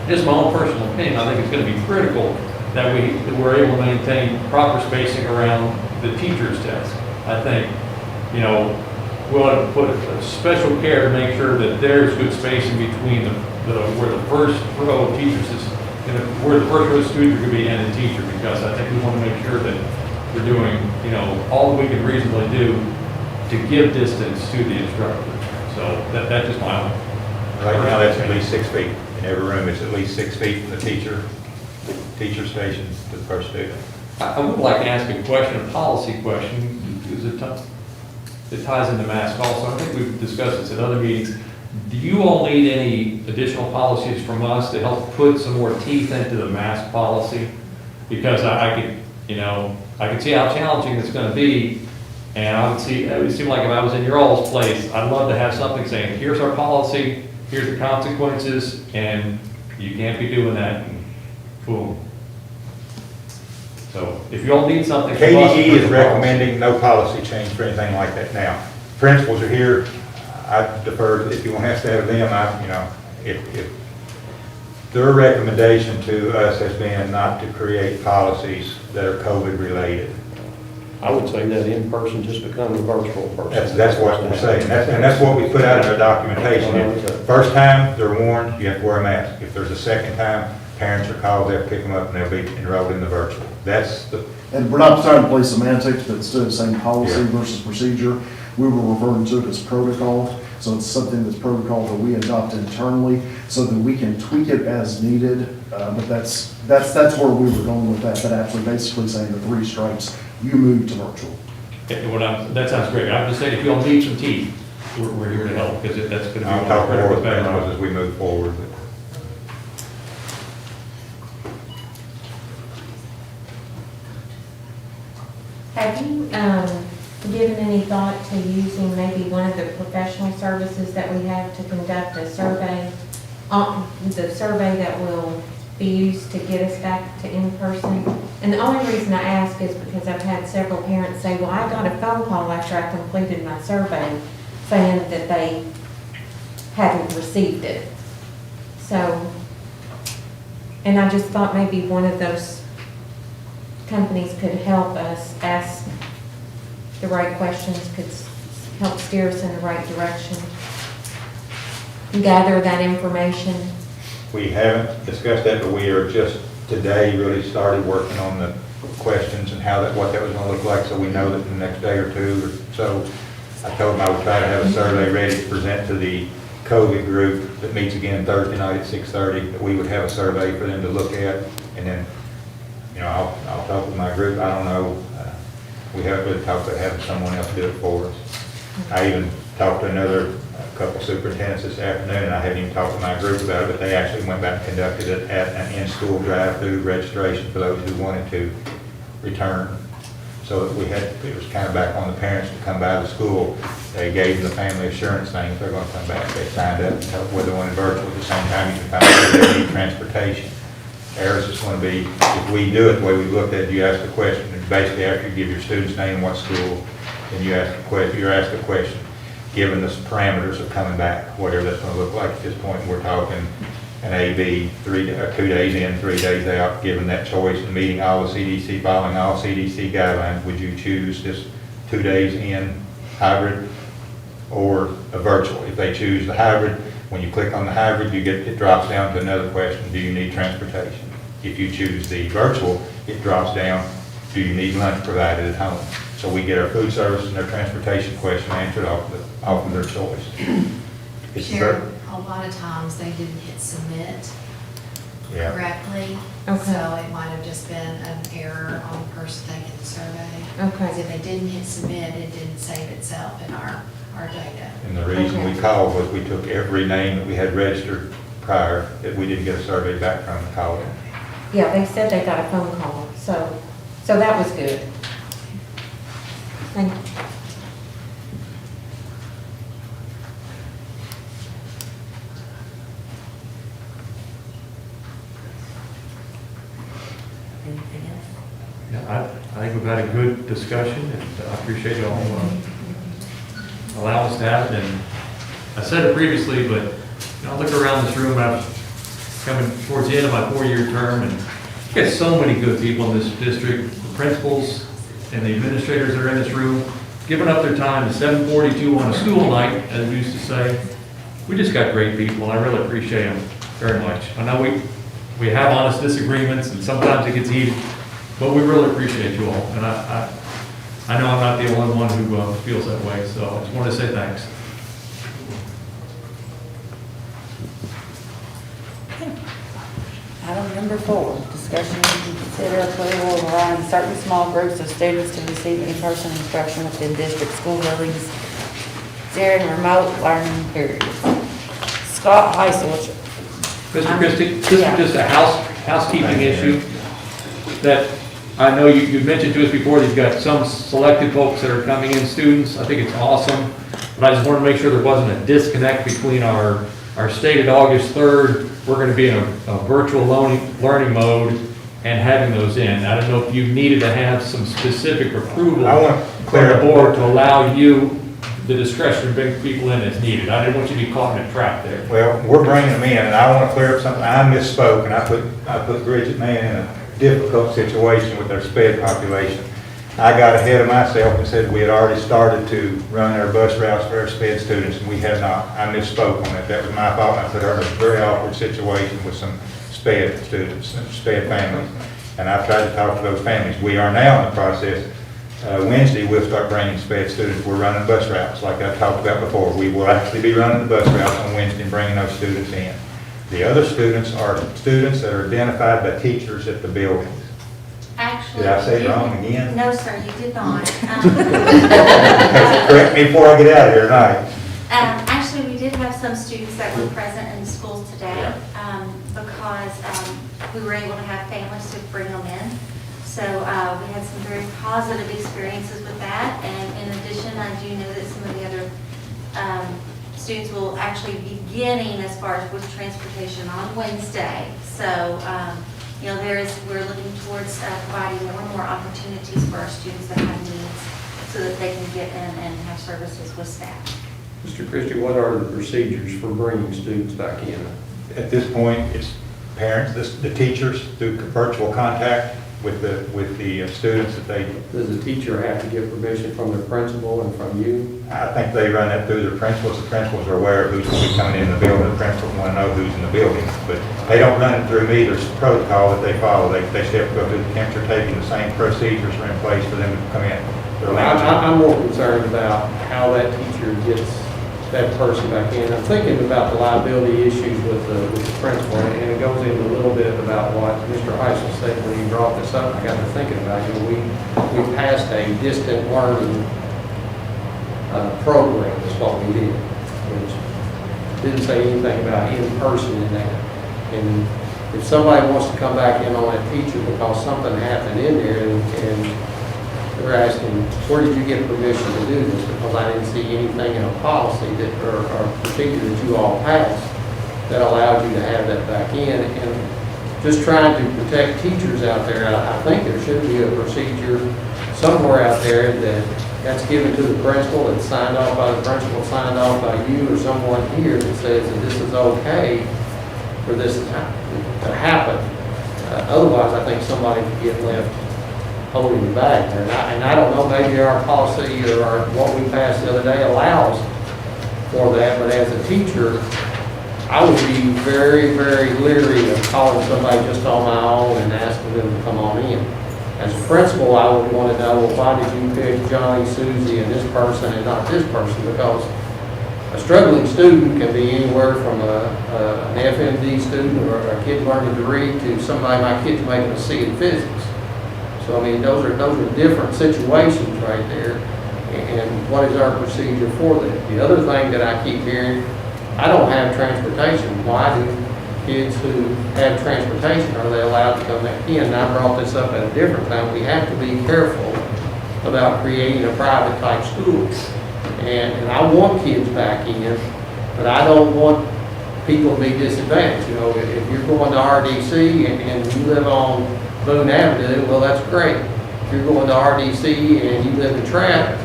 just my own personal opinion. I think it's going to be critical that we're able to maintain proper spacing around the teacher's desk. I think, we ought to put a special care to make sure that there's good spacing between where the first row of teachers is, where the first row of students are going to be and the teacher, because I think we want to make sure that we're doing, all that we can reasonably do to give distance to the instructor. So that's just my own. Right now, that's at least 6 feet. In every room, it's at least 6 feet from the teacher station to the first student. I would like to ask a question, a policy question, because it ties into mask also. I think we've discussed this at other meetings. Do you all need any additional policies from us to help put some more teeth into the mask policy? Because I could see how challenging it's going to be, and it would seem like if I was in your all's place, I'd love to have something saying, here's our policy, here's the consequences, and you can't be doing that. Cool. So if you all need something. from us, KDE is recommending no policy change for anything like that now. Principals are here. I defer, if you want to ask that of them, if their recommendation to us has been not to create policies that are COVID related. I would say that in person just becomes a virtual person. That's what we're saying. And that's what we put out in our documentation. First time, they're warned, you have to wear a mask. If there's a second time, parents are called, they'll pick them up and they'll be enrolled in the virtual. And we're not trying to play semantics, but instead of saying policy Yeah. versus procedure, we were referring to it as protocol. So it's something that's protocol that we adopt internally so that we can tweak it as needed. But that's where we were going with that, but actually basically saying the 3 strikes, you move to virtual. That sounds great. I'm just saying, if you all need some teeth, we're here to help, because that's going to be I'll one talk of the more critical with principals things. as we move forward. Have you given any thought to using maybe one of the professional services that we have to conduct a survey? The survey that will be used to get us back to in-person? And the only reason I ask is because I've had several parents say, well, I got a phone call after I completed my survey saying that they hadn't received it. So, and I just thought maybe one of those companies could help us ask the right questions could help steer us in the right direction. Gather that information. We haven't discussed that, but we are just today really started working on the questions and what that was gonna look like, so we know that in the next day or two or so. I told them I would try to have a survey ready to present to the COVID group that meets again Thursday night at 6:30, that we would have a survey for them to look at, and then, I'll talk with my group. I don't know, we haven't really talked about having someone else do it for us. I even talked to a couple superintendents this afternoon, and I haven't even talked to my group about it, but they actually went back and conducted it at an in-school drive-through registration for those who wanted to return. So it was kind of back on the parents to come by the school. They gave them the family assurance thing, if they're going to come back. They signed up and told whether they wanted virtual. At the same time, you can find out if they need transportation. Ours is going to be, if we do it the way we looked at it, you ask the question, and basically after you give your student's name and what school, then you're asked a question. Given the parameters of coming back, whatever that's going to look like at this point, we're talking an AB, 2 days in, 3 days out, given that choice and meeting all the CDC, following all CDC guidelines, would you choose this 2 days in hybrid or a virtual? If they choose the hybrid, when you click on the hybrid, it drops down to another question, do you need transportation? If you choose the virtual, it drops down, do you need lunch provided at home? So we get our food service and their transportation question answered off of their choice. Sharon, a lot of times they didn't hit submit Yeah. correctly. Okay. So it might have just been an error on the person taking the survey. Okay. Because if they didn't hit submit, it didn't save itself in our data. And the reason we Okay. called was we took every name that we had registered prior that we didn't get a survey back from and called them. Yeah, they said they got a phone call, so that was good. Thank you. Anything else? Yeah, I think we've had a good discussion, and I appreciate y'all allowing us to have it. And I said it previously, but I look around this room, I was coming towards the end of my 4-year term, and you got so many good people in this district, the principals and the administrators that are in this room, giving up their time to 7:42 on a school night, as we used to say. We just got great people, and I really appreciate them very much. I know we have honest disagreements, and sometimes it gets heated, but we really appreciate you all, and I know I'm not the only one who feels that way, so I just want to say thanks. Item number 4, discussion and consider approval of allowing certain small groups of students to receive in-person instruction within district school buildings during remote learning periods. Scott Heisel. Mr. Christie, this is Yeah. just a housekeeping issue that I know you mentioned to us before, that you've got some selected folks that are coming in, students. I think it's awesome, but I just wanted to make sure there wasn't a disconnect between our stated August 3rd, we're going to be in a virtual learning mode and having those in. I don't know if you needed to have some specific approval I want to from clear the up. board to allow you the discretion to bring people in as needed. I didn't want you to be caught in a trap there. Well, we're bringing them in, and I want to clear up something. I misspoke, and I put Bridget Mann in a difficult situation with their SPED population. I got ahead of myself and said we had already started to run our bus routes for our SPED students, and we have not. I misspoke on that. That was my fault, and I put her in a very awkward situation with some SPED students, some SPED families. And I've tried to talk to those families. We are now in the process. Wednesday, we'll start bringing SPED students. We're running bus routes like I talked about before. We will actually be running the bus routes on Wednesday and bringing those students in. The other students are students that are identified by teachers at the buildings. Actually. Did I say it wrong again? No, sir, you did not. Correct me before I get out of here tonight. Actually, we did have some students that were present in the schools today because we were able to have families to bring them in. So we had some very positive experiences with that. And in addition, I do know that some of the other students will actually be beginning as far as with transportation on Wednesday. So, you know, we're looking towards providing more and more opportunities for our students that have needs so that they can get in and have services with staff. Mr. Christie, what are the procedures for bringing students back in? At this point, it's parents, the teachers through virtual contact, with the students that they, Does the teacher have to get permission from their principal and from you? I think they run that through their principals. The principals are aware of who's going to be coming in the building. The principals want to know who's in the building, but they don't run it through me. There's a protocol that they follow. They still go through the temperature taking, the same procedures are in place for them to come in. They're allowed to. I'm more concerned about how that teacher gets that person back in. I'm thinking about the liability issues with the principal, and it goes into a little bit about what Mr. Heisel said when he brought this up. I got to thinking about it. We passed a distant learning program, is what we did, which didn't say anything about in-person in that. And if somebody wants to come back in on that teacher because something happened in there and they're asking, where did you get permission to do this? Because I didn't see anything in a policy that, or procedure that you all passed that allowed you to have that back in. And just trying to protect teachers out there, I think there should be a procedure somewhere out there that's given to the principal, it's signed off by the principal, signed off by you or someone here that says that this is okay for this to happen. Otherwise, I think somebody could get left holding the bag there. And I don't know, maybe our policy or what we passed the other day allows for that, but as a teacher, I would be very, very leery of calling somebody just on my own and asking them to come on in. As a principal, I would want to know, well, why did you pick Johnny, Susie, and this person and not this person? Because a struggling student can be anywhere from an FMD student or a kid learning to read to somebody, my kid's making a C in physics. So, I mean, those are different situations right there. And what is our procedure for that? The other thing that I keep hearing, I don't have transportation. Why do kids who have transportation, are they allowed to come back in? And I brought this up at a different time. We have to be careful about creating a private type school. And I want kids back in, but I don't want people to be disadvantaged. You know, if you're going to RDC and you live on Boone Avenue, well, that's great. If you're going to RDC and you live in Trapp,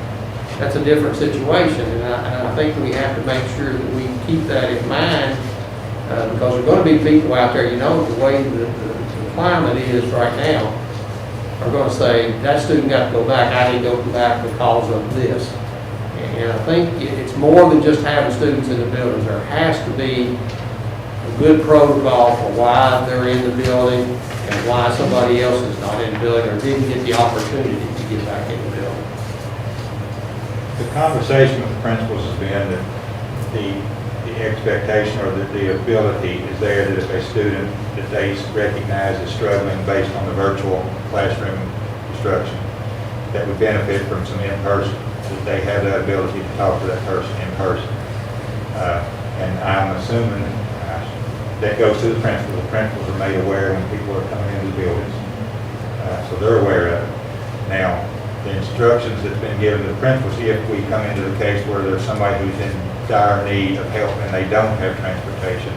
that's a different situation. And I think we have to make sure that we keep that in mind, because there are going to be people out there, you know, the way the climate is right now, are going to say, that student got to go back, I need to go back because of this. And I think it's more than just having students in the buildings. There has to be a good protocol for why they're in the building and why somebody else is not in the building or didn't get the opportunity to get back in the building. The conversation with the principals has been that the expectation or the ability is there that if a student that they recognize is struggling based on the virtual classroom instruction, that would benefit from some in-person, that they have that ability to talk to that person in person. And I'm assuming that goes to the principals. The principals are made aware when people are coming into the buildings. So they're aware of it. Now, the instructions that's been given to the principals, if we come into the case where there's somebody who's in dire need of help and they don't have transportation,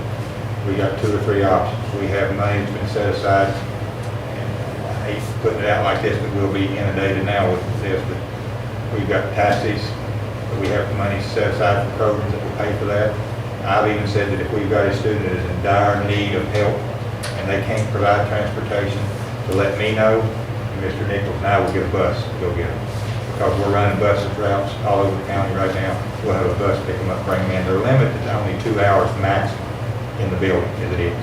we got 2 or 3 options. We have money that's been set aside, and I hate putting it out like this, but we'll be inundated now with this, but we've got taxis, but we have money set aside for programs that will pay for that. I've even said that if we've got a student that is in dire need of help and they can't provide transportation, to let me know, and Mr. Nichols and I will get a bus to go get them. Because we're running buses routes all over the county right now. We'll have a bus pick them up, bring them in. They're limited to only 2 hours maximum in the building as it is.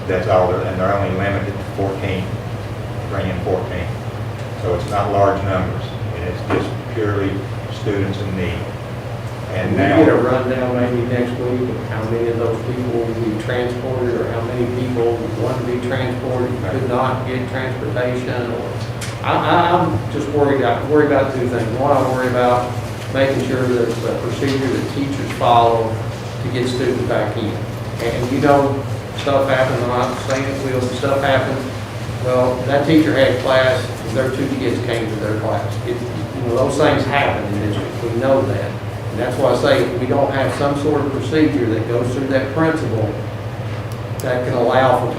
That's all, and they're only limited to 14, bring in 14. So it's not large numbers, and it's just purely students in need. And now, we get a rundown maybe next week of how many of those people will be transported, or how many people want to be transported, could not get transportation, or I'm just worried about 2 things. One, I'm worried about making sure that the procedure that teachers follow to get students back in. And you know, stuff happens, I'm not saying it will, but stuff happens. Well, that teacher had class, their 2 kids came to their class. You know, those things happen in districts, we know that. And that's why I say, if we don't have some sort of procedure that goes through that principal that can allow for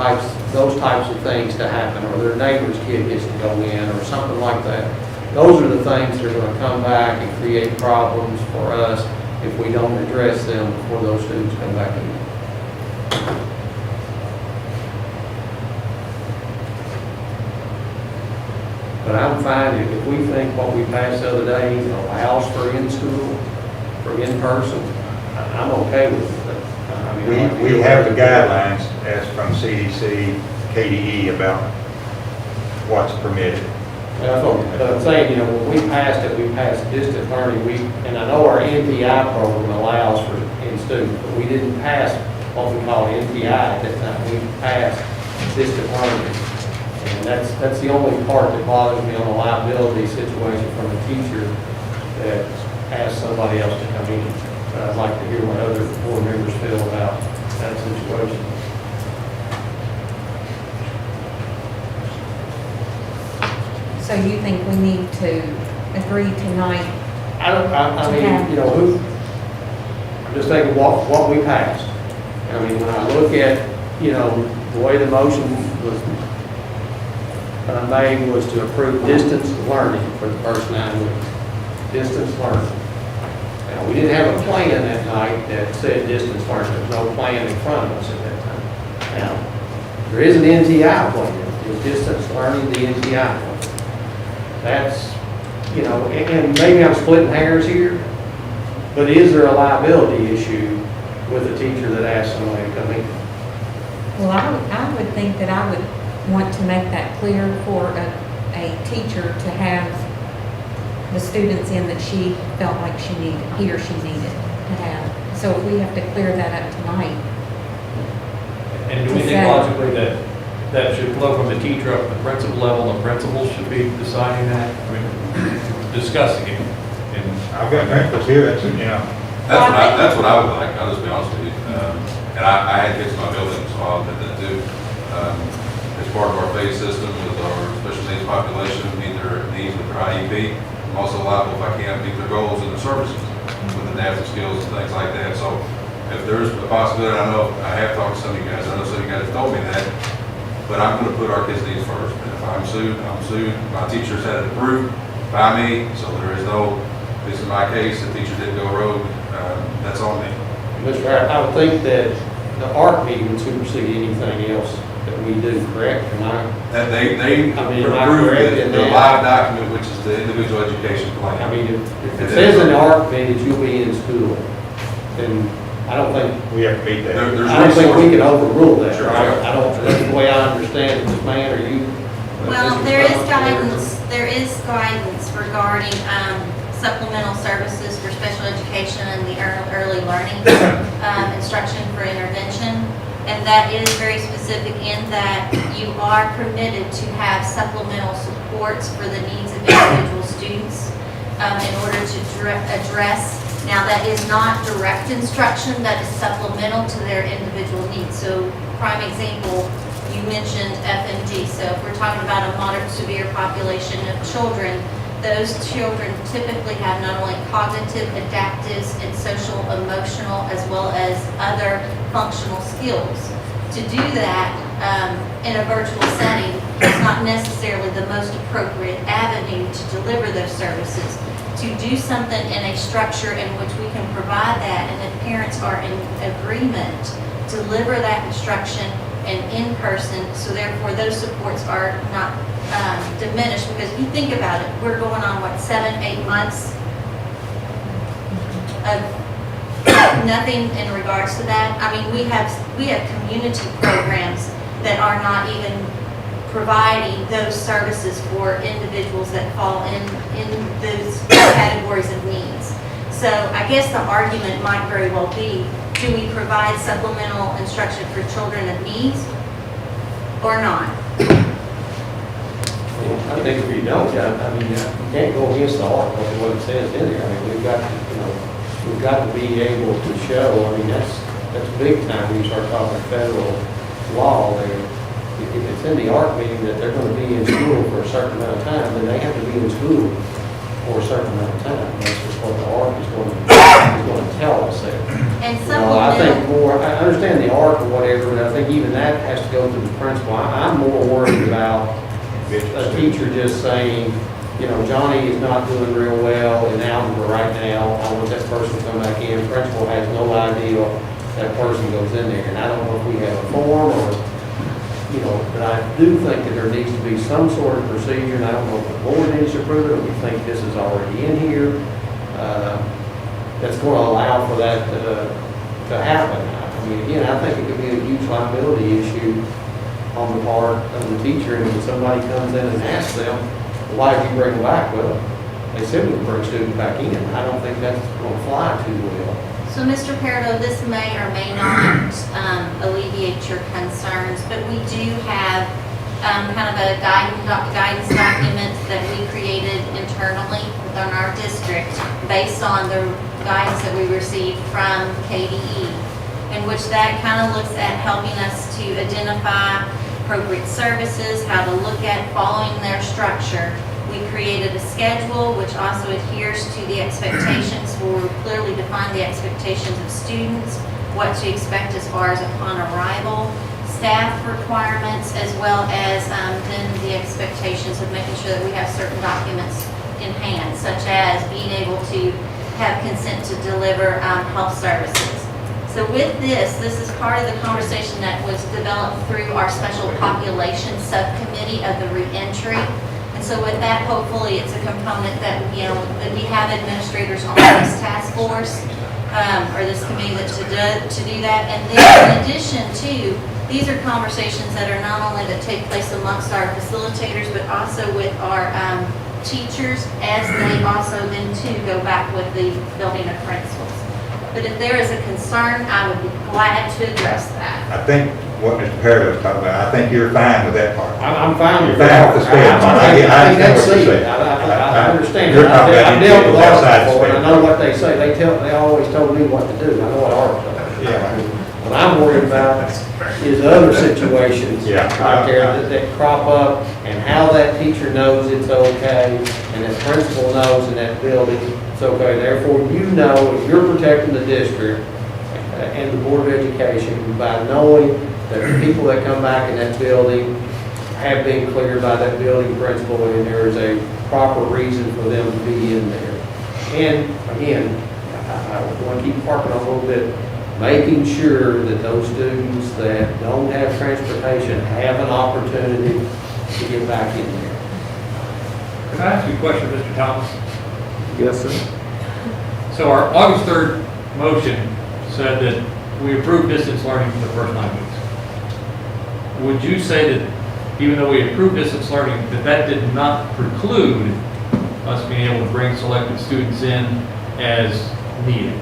those types of things to happen, or their neighbor's kid gets to go in, or something like that. Those are the things that are going to come back and create problems for us if we don't address them before those students come back in. But I'm fine if we think what we passed the other day allows for in-school, for in-person, I'm okay with it. I mean, We have the guidelines as from CDC, KDE about what's permitted. That's what I'm saying, you know, when we passed it, we passed distant learning, and I know our NTI program allows for in-student, but we didn't pass what we call NTI at that time, we passed distant learning. And that's the only part that bothers me on a liability situation from a teacher that asks somebody else to come in. But I'd like to hear what other board members feel about that situation. So you think we need to agree tonight? I mean, you know, I'm just thinking what we passed. I mean, when I look at, you know, the way the motion was made was to approve distance learning for the first 9 weeks. Distance learning. Now, we didn't have a plan that night that said distance learning. There was no plan in front of us at that time. Now, there is an NTI plan. Is distance learning the NTI plan? That's, you know, and maybe I'm splitting hairs here, but is there a liability issue with a teacher that asks somebody to come in? Well, I would think that I would want to make that clear for a teacher to have the students in that she felt like he or she needed to have. So if we have to clear that up tonight. And do we think logically that should flow from the teacher up to the principal level, and the principal should be deciding that? I mean, discussing it. And I've got principals here that, you know, That's what I would like, I'll just be honest with you. And I had kids in my building, so I'll admit that too. As part of our phase system with our special needs population, meet their needs with their IEP. I'm also liable if I can't meet their goals and their services with adaptive skills and things like that. So if there's a possibility, I know I have talked to some of you guys, I know some of you guys have told me that, but I'm going to put our kids' needs first. And if I'm sued, I'm sued. My teachers had it approved by me, so there is no, this is my case, the teacher did go rogue, that's on me. Mr. Hart, I would think that the ARC meeting would supersede anything else that we do, correct? That they I mean, am I approved correct in the that? live document, which is the individual education plan. I mean, if it says in the ARC meeting that you'll be in school, then I don't think, we have to meet that. There's I don't think we can resources. overrule that, Sure. right? I don't, that's the way I understand it, Ms. Mann, or you? Well, Mr. there is Thomas? guidance regarding supplemental services for special education and the early learning instruction for intervention. And that is very specific in that you are permitted to have supplemental supports for the needs of individual students in order to address. Now, that is not direct instruction, that is supplemental to their individual needs. So, prime example, you mentioned FMG. So if we're talking about a moderate severe population of children, those children typically have not only cognitive, adaptive, and social, emotional, as well as other functional skills. To do that in a virtual setting is not necessarily the most appropriate avenue to deliver those services. To do something in a structure in which we can provide that and that parents are in agreement, deliver that instruction and in person, so therefore those supports are not diminished, because if you think about it, we're going on, what, 7-8 months of nothing in regards to that. I mean, we have community programs that are not even providing those services for individuals that fall in those categories of needs. So I guess the argument might very well be, do we provide supplemental instruction for children of needs or not? I think if you don't, I mean, you can't go against the ARC, what it says in there. I mean, we've got to be able to show, I mean, that's big time when you start talking federal law there. If it's in the ARC meeting that they're going to be in school for a certain amount of time, then they have to be in school for a certain amount of time. That's just what the ARC is going to tell us there. And You know, I think more, I understand the ARC or whatever, but I think even that has to go to the principal. I'm more worried about a teacher just saying, you know, Johnny is not doing real well in algebra right now. I want that person to come back in. Principal has no idea that person goes in there. And I don't know if we have a form or, you know, but I do think that there needs to be some sort of procedure, and I don't know if the board needs to approve it, or we think this is already in here, that's going to allow for that to happen. I mean, again, I think it could be a huge liability issue on the part of the teacher, and when somebody comes in and asks them, why did you bring them back? Well, they said we could bring students back in. I don't think that's going to fly too well. So, Mr. Peridot, this may or may not alleviate your concerns, but we do have kind of a guidance document that we created internally within our district based on the guidance that we received from KDE, in which that kind of looks at helping us to identify appropriate services, how to look at following their structure. We created a schedule which also adheres to the expectations, where we clearly define the expectations of students, what to expect as far as upon arrival, staff requirements, as well as then the expectations of making sure that we have certain documents in hand, such as being able to have consent to deliver health services. So with this is part of the conversation that was developed through our special population subcommittee of the reentry. And so with that, hopefully it's a component that, you know, that we have administrators on this task force, or this committee to do that. And then in addition to, these are conversations that are not only that take place amongst our facilitators, but also with our teachers, as they also then too go back with the building of principals. But if there is a concern, I would be glad to address that. I think what Mr. Peridot was talking about, I think you're fine with that part. I'm fine with You're fine that. with the sped part. I understand what you're saying. I understand. You're talking about I've dealt with outside ours before, and I sped. know what they say. They always told me what to do. I know what ours does. Yeah. What I'm worried about is other situations Yeah. out there that crop up, and how that teacher knows it's okay, and that principal knows in that building it's okay. Therefore, you know, if you're protecting the district and the Board of Education by knowing that the people that come back in that building have been cleared by that building principal, and there is a proper reason for them to be in there. And again, I want to keep harping on a little bit, making sure that those students that don't have transportation have an opportunity to get back in there. Can I ask you a question, Mr. Thomas? Yes, sir. So our August 3rd motion said that we approved distance learning for the first 9 weeks. Would you say that even though we approved distance learning, that did not preclude us being able to bring selected students in as needed?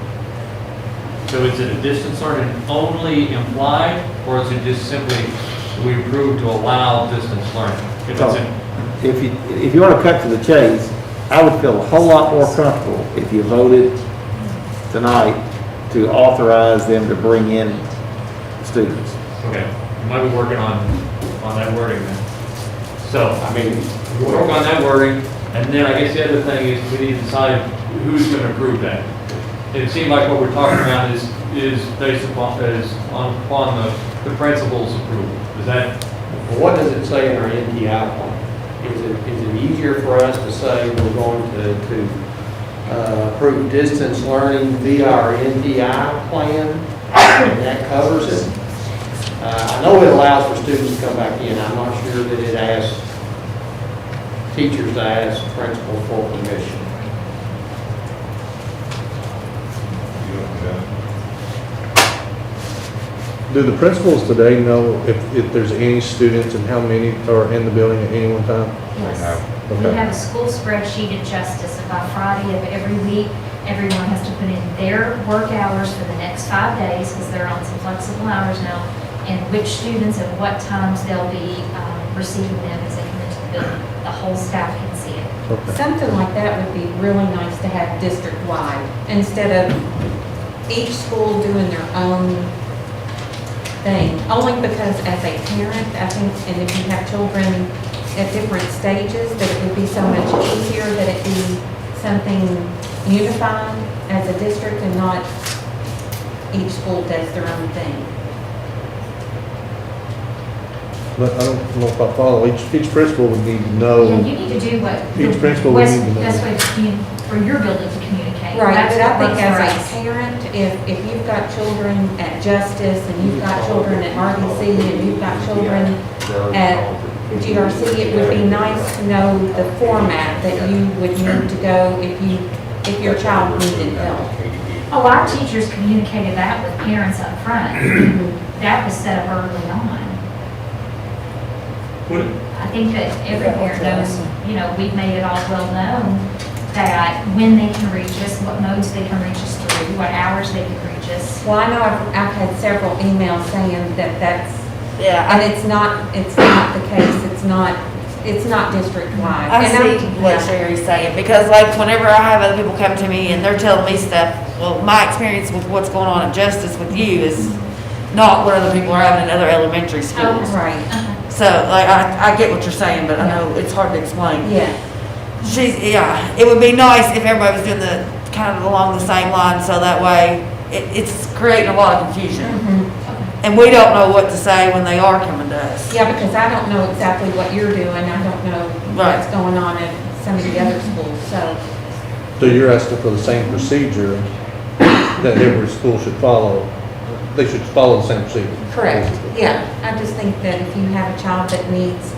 So is it a distance learning only implied, or is it just simply we approved to allow distance learning? If it's in, If you want to cut to the chase, I would feel a whole lot more comfortable if you voted tonight to authorize them to bring in students. okay, we might be working on that wording then. So, I mean, we'll work on that wording, and then I guess the other thing is we need to decide who's going to approve that. And it seemed like what we're talking about is based upon, the principal's approval. Is that? Well, what does it say in our NTI plan? Is it easier for us to say we're going to approve distance learning via our NTI plan, and that covers it? I know it allows for students to come back in. I'm not sure that it asks teachers to ask principal for permission. Do the principals today know if there's any students and how many are in the building at any one time? Yes. We Okay. have a school spreadsheet at Justice, and by Friday of every week, everyone has to put in their work hours for the next 5 days, because they're on some flexible hours now, and which students and what times they'll be receiving them as they come into the building. The whole staff can see it. Okay. Something like that would be really nice to have district-wide, instead of each school doing their own thing. Only because as a parent, I think, and if you have children at different stages, that it would be so much easier that it be something unified as a district and not each school does their own thing. But I don't know if I follow, each principal would need to know. Yeah, you need to do what. Each principal would need to know. That's what for your building to communicate. Right, That's but I what think works for as us. a parent, if you've got children at Justice, and you've got children at RDC, and you've got children at GRC, it would be nice to know the format that you would need to go if your child needed help. Oh, our teachers communicated that with parents up front. That was set up early on. I think that every parent knows, you know, we've made it all well known that when they can reach us, what modes they can reach us through, what hours they can reach us. Well, I know I've had several emails saying that that's, Yeah, and it's not the case, it's not district-wide. I And I'm- see what Sherry's saying, because like whenever I have other people come to me and they're telling me stuff, well, my experience with what's going on at Justice with you is not what other people are having in other elementary schools. Right, So, like, I get what you're saying, but I know it's hard to explain. yeah. It would be nice if everybody was doing the, kind of along the same line, so that way, it's creating a lot of confusion. Mhm. And we don't know what to say when they are coming to us. Yeah, because I don't know exactly what you're doing, I don't know what's going on at some of the other schools, so. So you're asking for the same procedure that every school should follow? They should follow the same procedure? Correct, basically. yeah. I just think that if you have a child that needs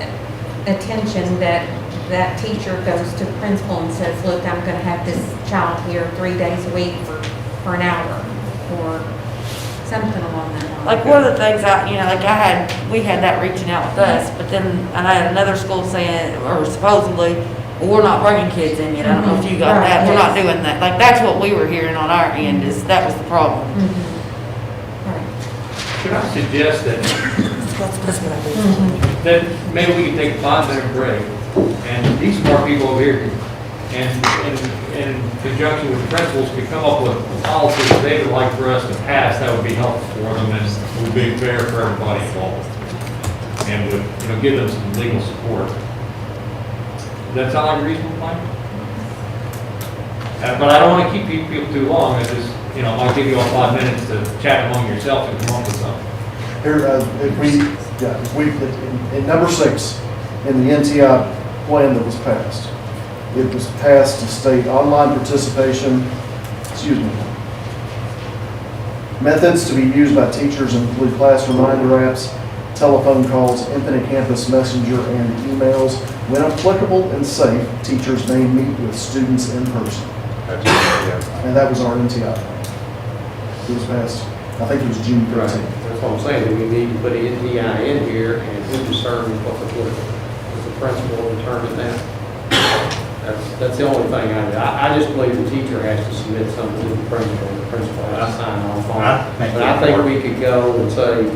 attention, that teacher goes to the principal and says, look, I'm gonna have this child here 3 days a week for an hour, or something along that line. Like one of the things we had that reaching out with us, but then I had another school saying, or supposedly, well, we're not bringing kids in yet. I don't know if you got Right, that. We're not yes. doing that. Like, that's what we were hearing on our end, is that was the problem. Mhm. Right. Could I suggest that, That's what I did. Mhm. that maybe we can take a 5-minute break, and these smart people over here, and in conjunction with the principals, could come up with a policy that they would like for us to pass, that would be helpful for them, and would be fair for everybody involved. And would, give them some legal support. Does that sound like a reasonable plan? But I don't want to keep people too long, I just, I'll give you all 5 minutes to chat among yourselves and come up with something. Here, in number 6, in the NTI plan that was passed, it was passed to state online participation, methods to be used by teachers include class reminder apps, telephone calls, Infinite Campus Messenger, and emails. When applicable and safe, teachers may meet with students in person. And that was our NTI plan. It was passed, I think it was June 15th. That's what I'm saying, we need to put the NTI in here, and who determines what's applicable? Does the principal determine that? That's the only thing I just believe the teacher has to submit something to the principal has to sign off on it. But I think we could go and say,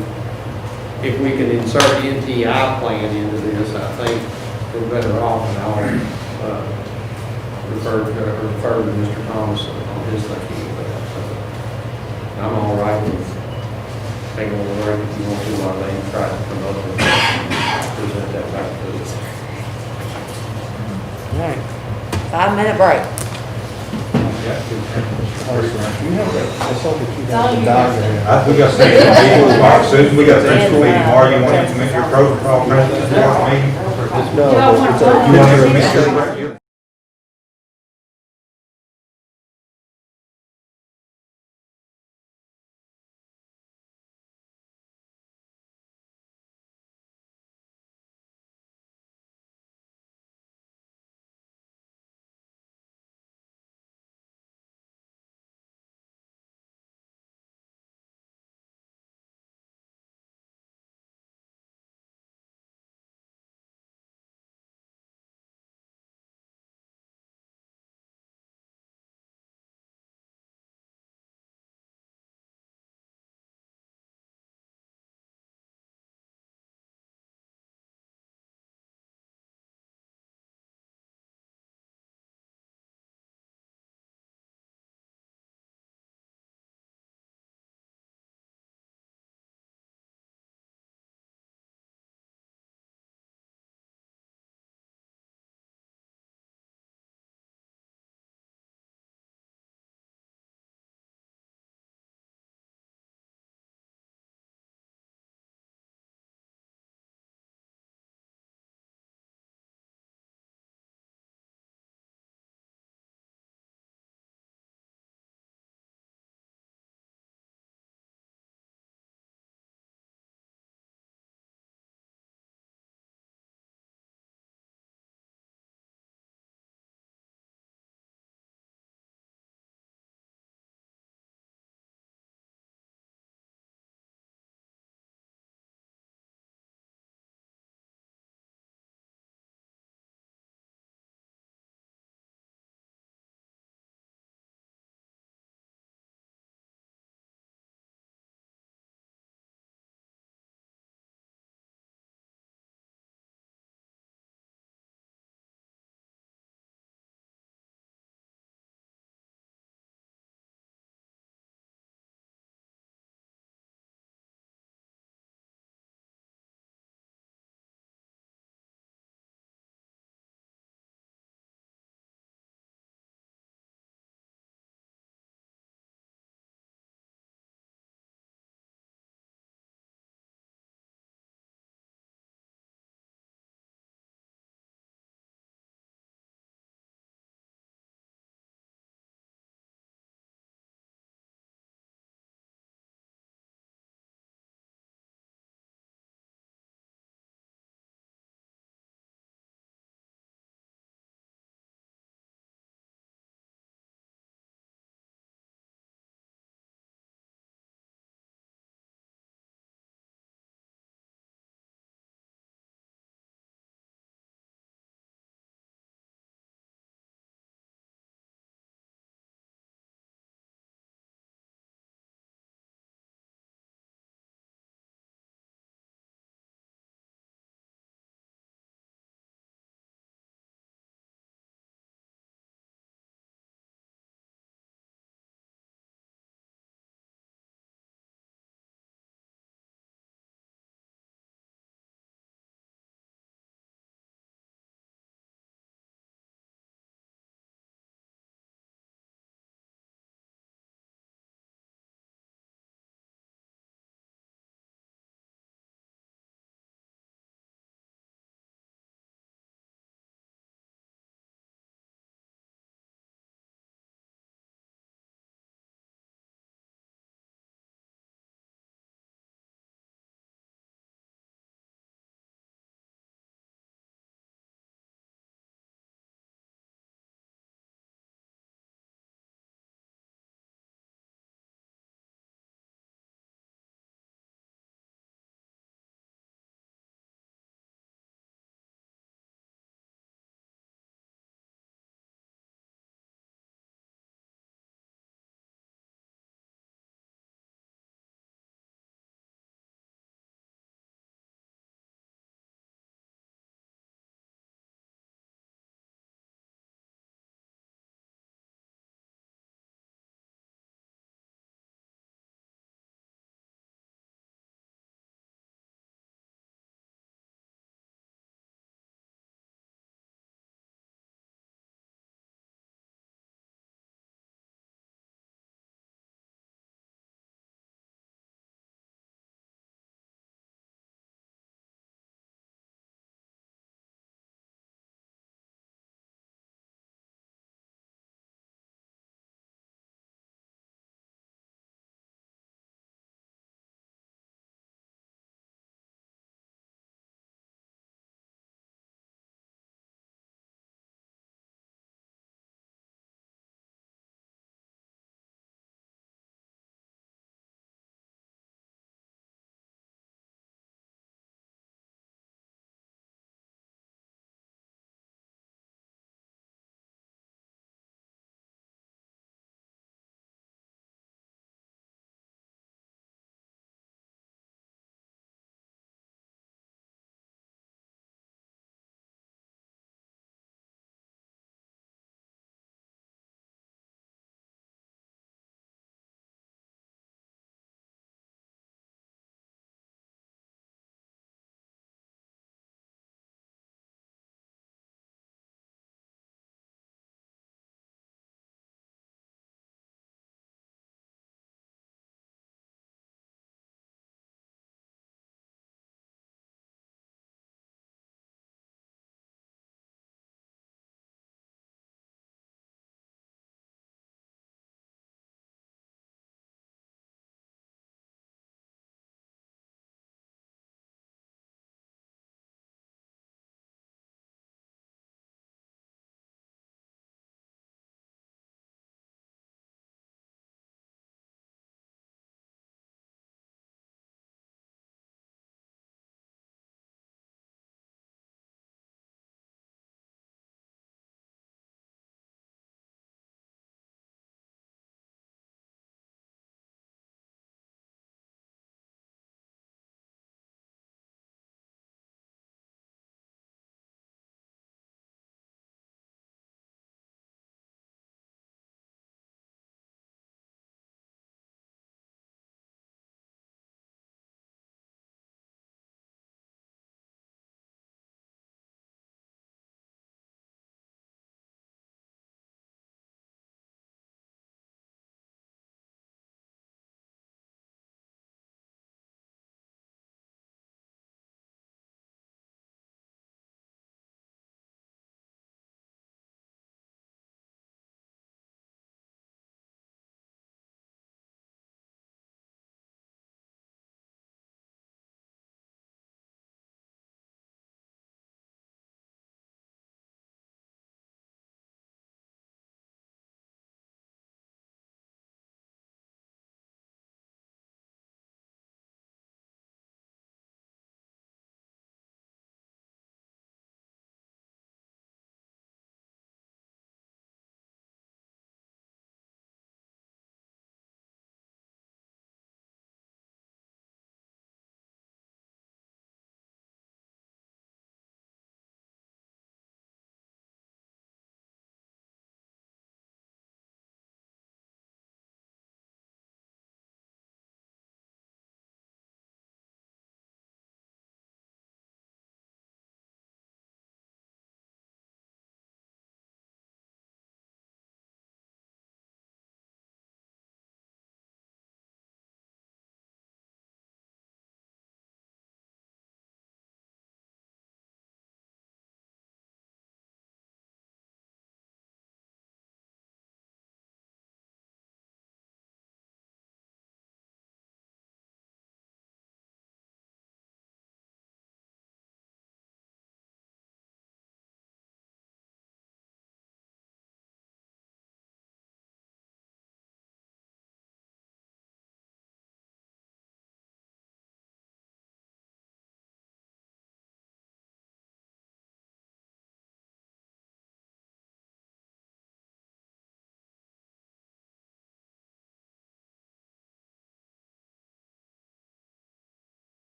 if we can insert the NTI plan into this, I think we're better off, and I'll refer to Mr. Thomas on his thinking of that. I'm all right with taking a little break if you want to, while they try to promote and present that back to us. All right. 5-minute break. We got principal meeting tomorrow, Susan, we got principal meeting tomorrow, you want to implement your protocol, principal meeting? No, but it's You want to implement your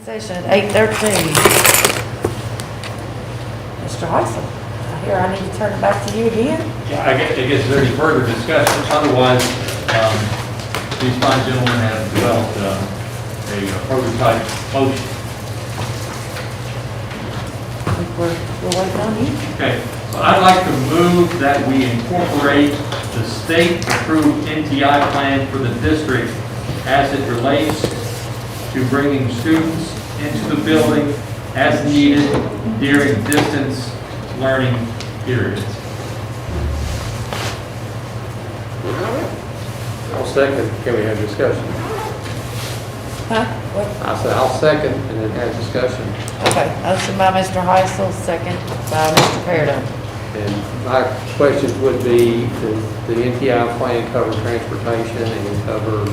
Session at 8:13. Mr. Heisel, here, I need to turn it back to you again. Yeah, I guess is there any further discussion? Otherwise, these fine gentlemen have developed a prototype motion. I think we're waiting on you. Okay, so I'd like to move that we incorporate the state-approved NTI plan for the district as it relates to bringing students into the building as needed during distance learning periods. I'll second. Can we have discussion? Huh? What? I said I'll second and then have discussion. Okay, motion by Mr. Heisel, second by Mr. Pearson. And my questions would be, does the NTI plan cover transportation and cover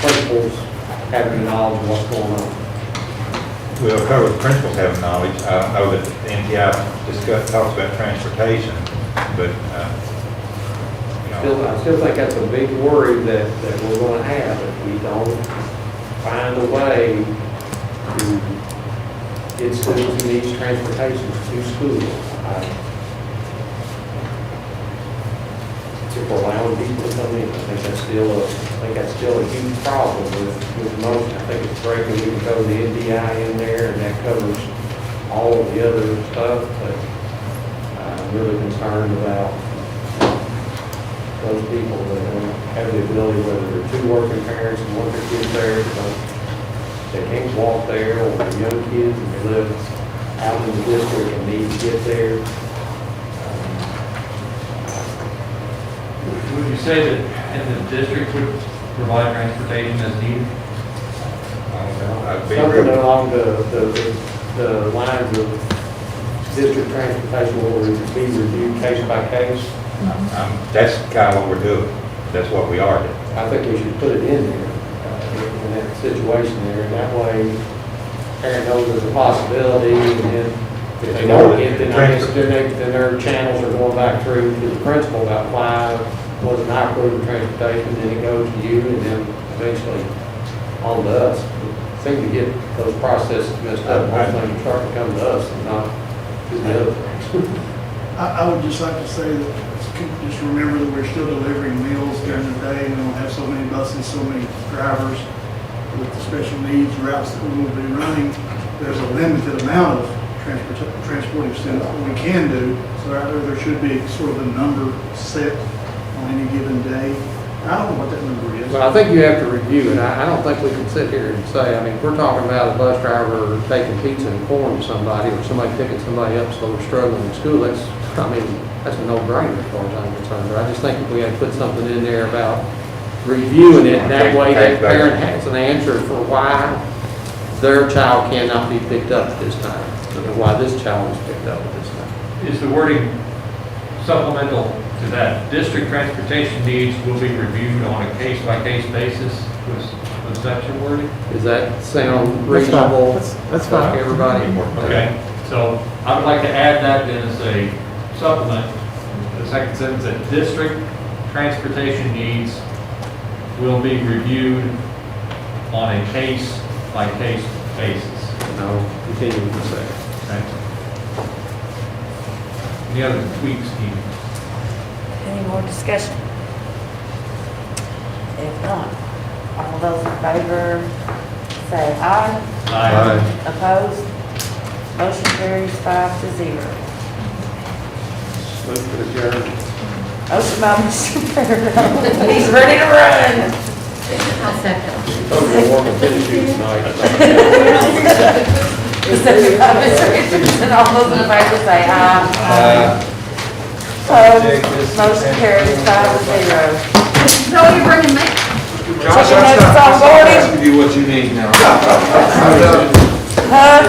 principals having knowledge of what's going on? We'll cover the principals having knowledge. I don't know that the NTI talks about transportation, but, I still think that's a big worry that we're going to have if we don't find a way to get students who need transportation to school. If we're allowing people to come in, I think that's still a huge problem with motion. I think it's great that we can throw the NDI in there and that covers all of the other stuff, but I'm really concerned about those people that don't have the ability, whether they're two working parents and want their kids there, they can't walk there, or they're young kids and they live out in the district and need to get there. Would you say that in the district would provide transportation as needed? Something along the lines of district transportation will be reviewed case by case. that's kind of what we're doing. That's what we are doing. I think we should put it in there, in that situation there, and that way parent knows there's a possibility, and then if they don't get, then I guess then their channels are going back through to the principal about why wasn't I approved transportation, then it goes to you, and then eventually on to us. It seems to get those processes messed up, most things start to come to us and not to the other things. I would just like to say that, just remember that we're still delivering meals during the day, and we don't have so many buses, so many drivers with the special needs routes that we will be running. There's a limited amount of transporting students that we can do, so there should be sort of a number set on any given day. I don't know what that number is. Well, I think you have to review it. I don't think we can sit here and say, I mean, we're talking about a bus driver taking pizza and corn to somebody, or somebody picking somebody up so they're struggling in school. That's a no-brainer as far as I'm concerned. But I just think if we had to put something in there about reviewing it, that way that parent has an answer for why their child cannot be picked up at this time, and why this child is picked up at this time. Is the wording supplemental to that? District transportation needs will be reviewed on a case-by-case basis. Was that your wording? Does that sound reasonable? That's fine. Everybody? Okay, so I would like to add that then as a supplement, the second sentence, that district transportation needs will be reviewed on a case-by-case basis. No, continue with the second. Okay. Any other tweaks needed? Any more discussion? If not, all those in favor say aye. Aye. Opposed? Motion carries 5-0. Look for the adjournment. Motion by Mr. Pearson. He's ready to run. I'll second. We're working finish you tonight. Second by Mr. Richardson. All those in favor say aye. Motion carries 5-0. So you're bringing me? Josh, I'm asking you what you need now. Huh?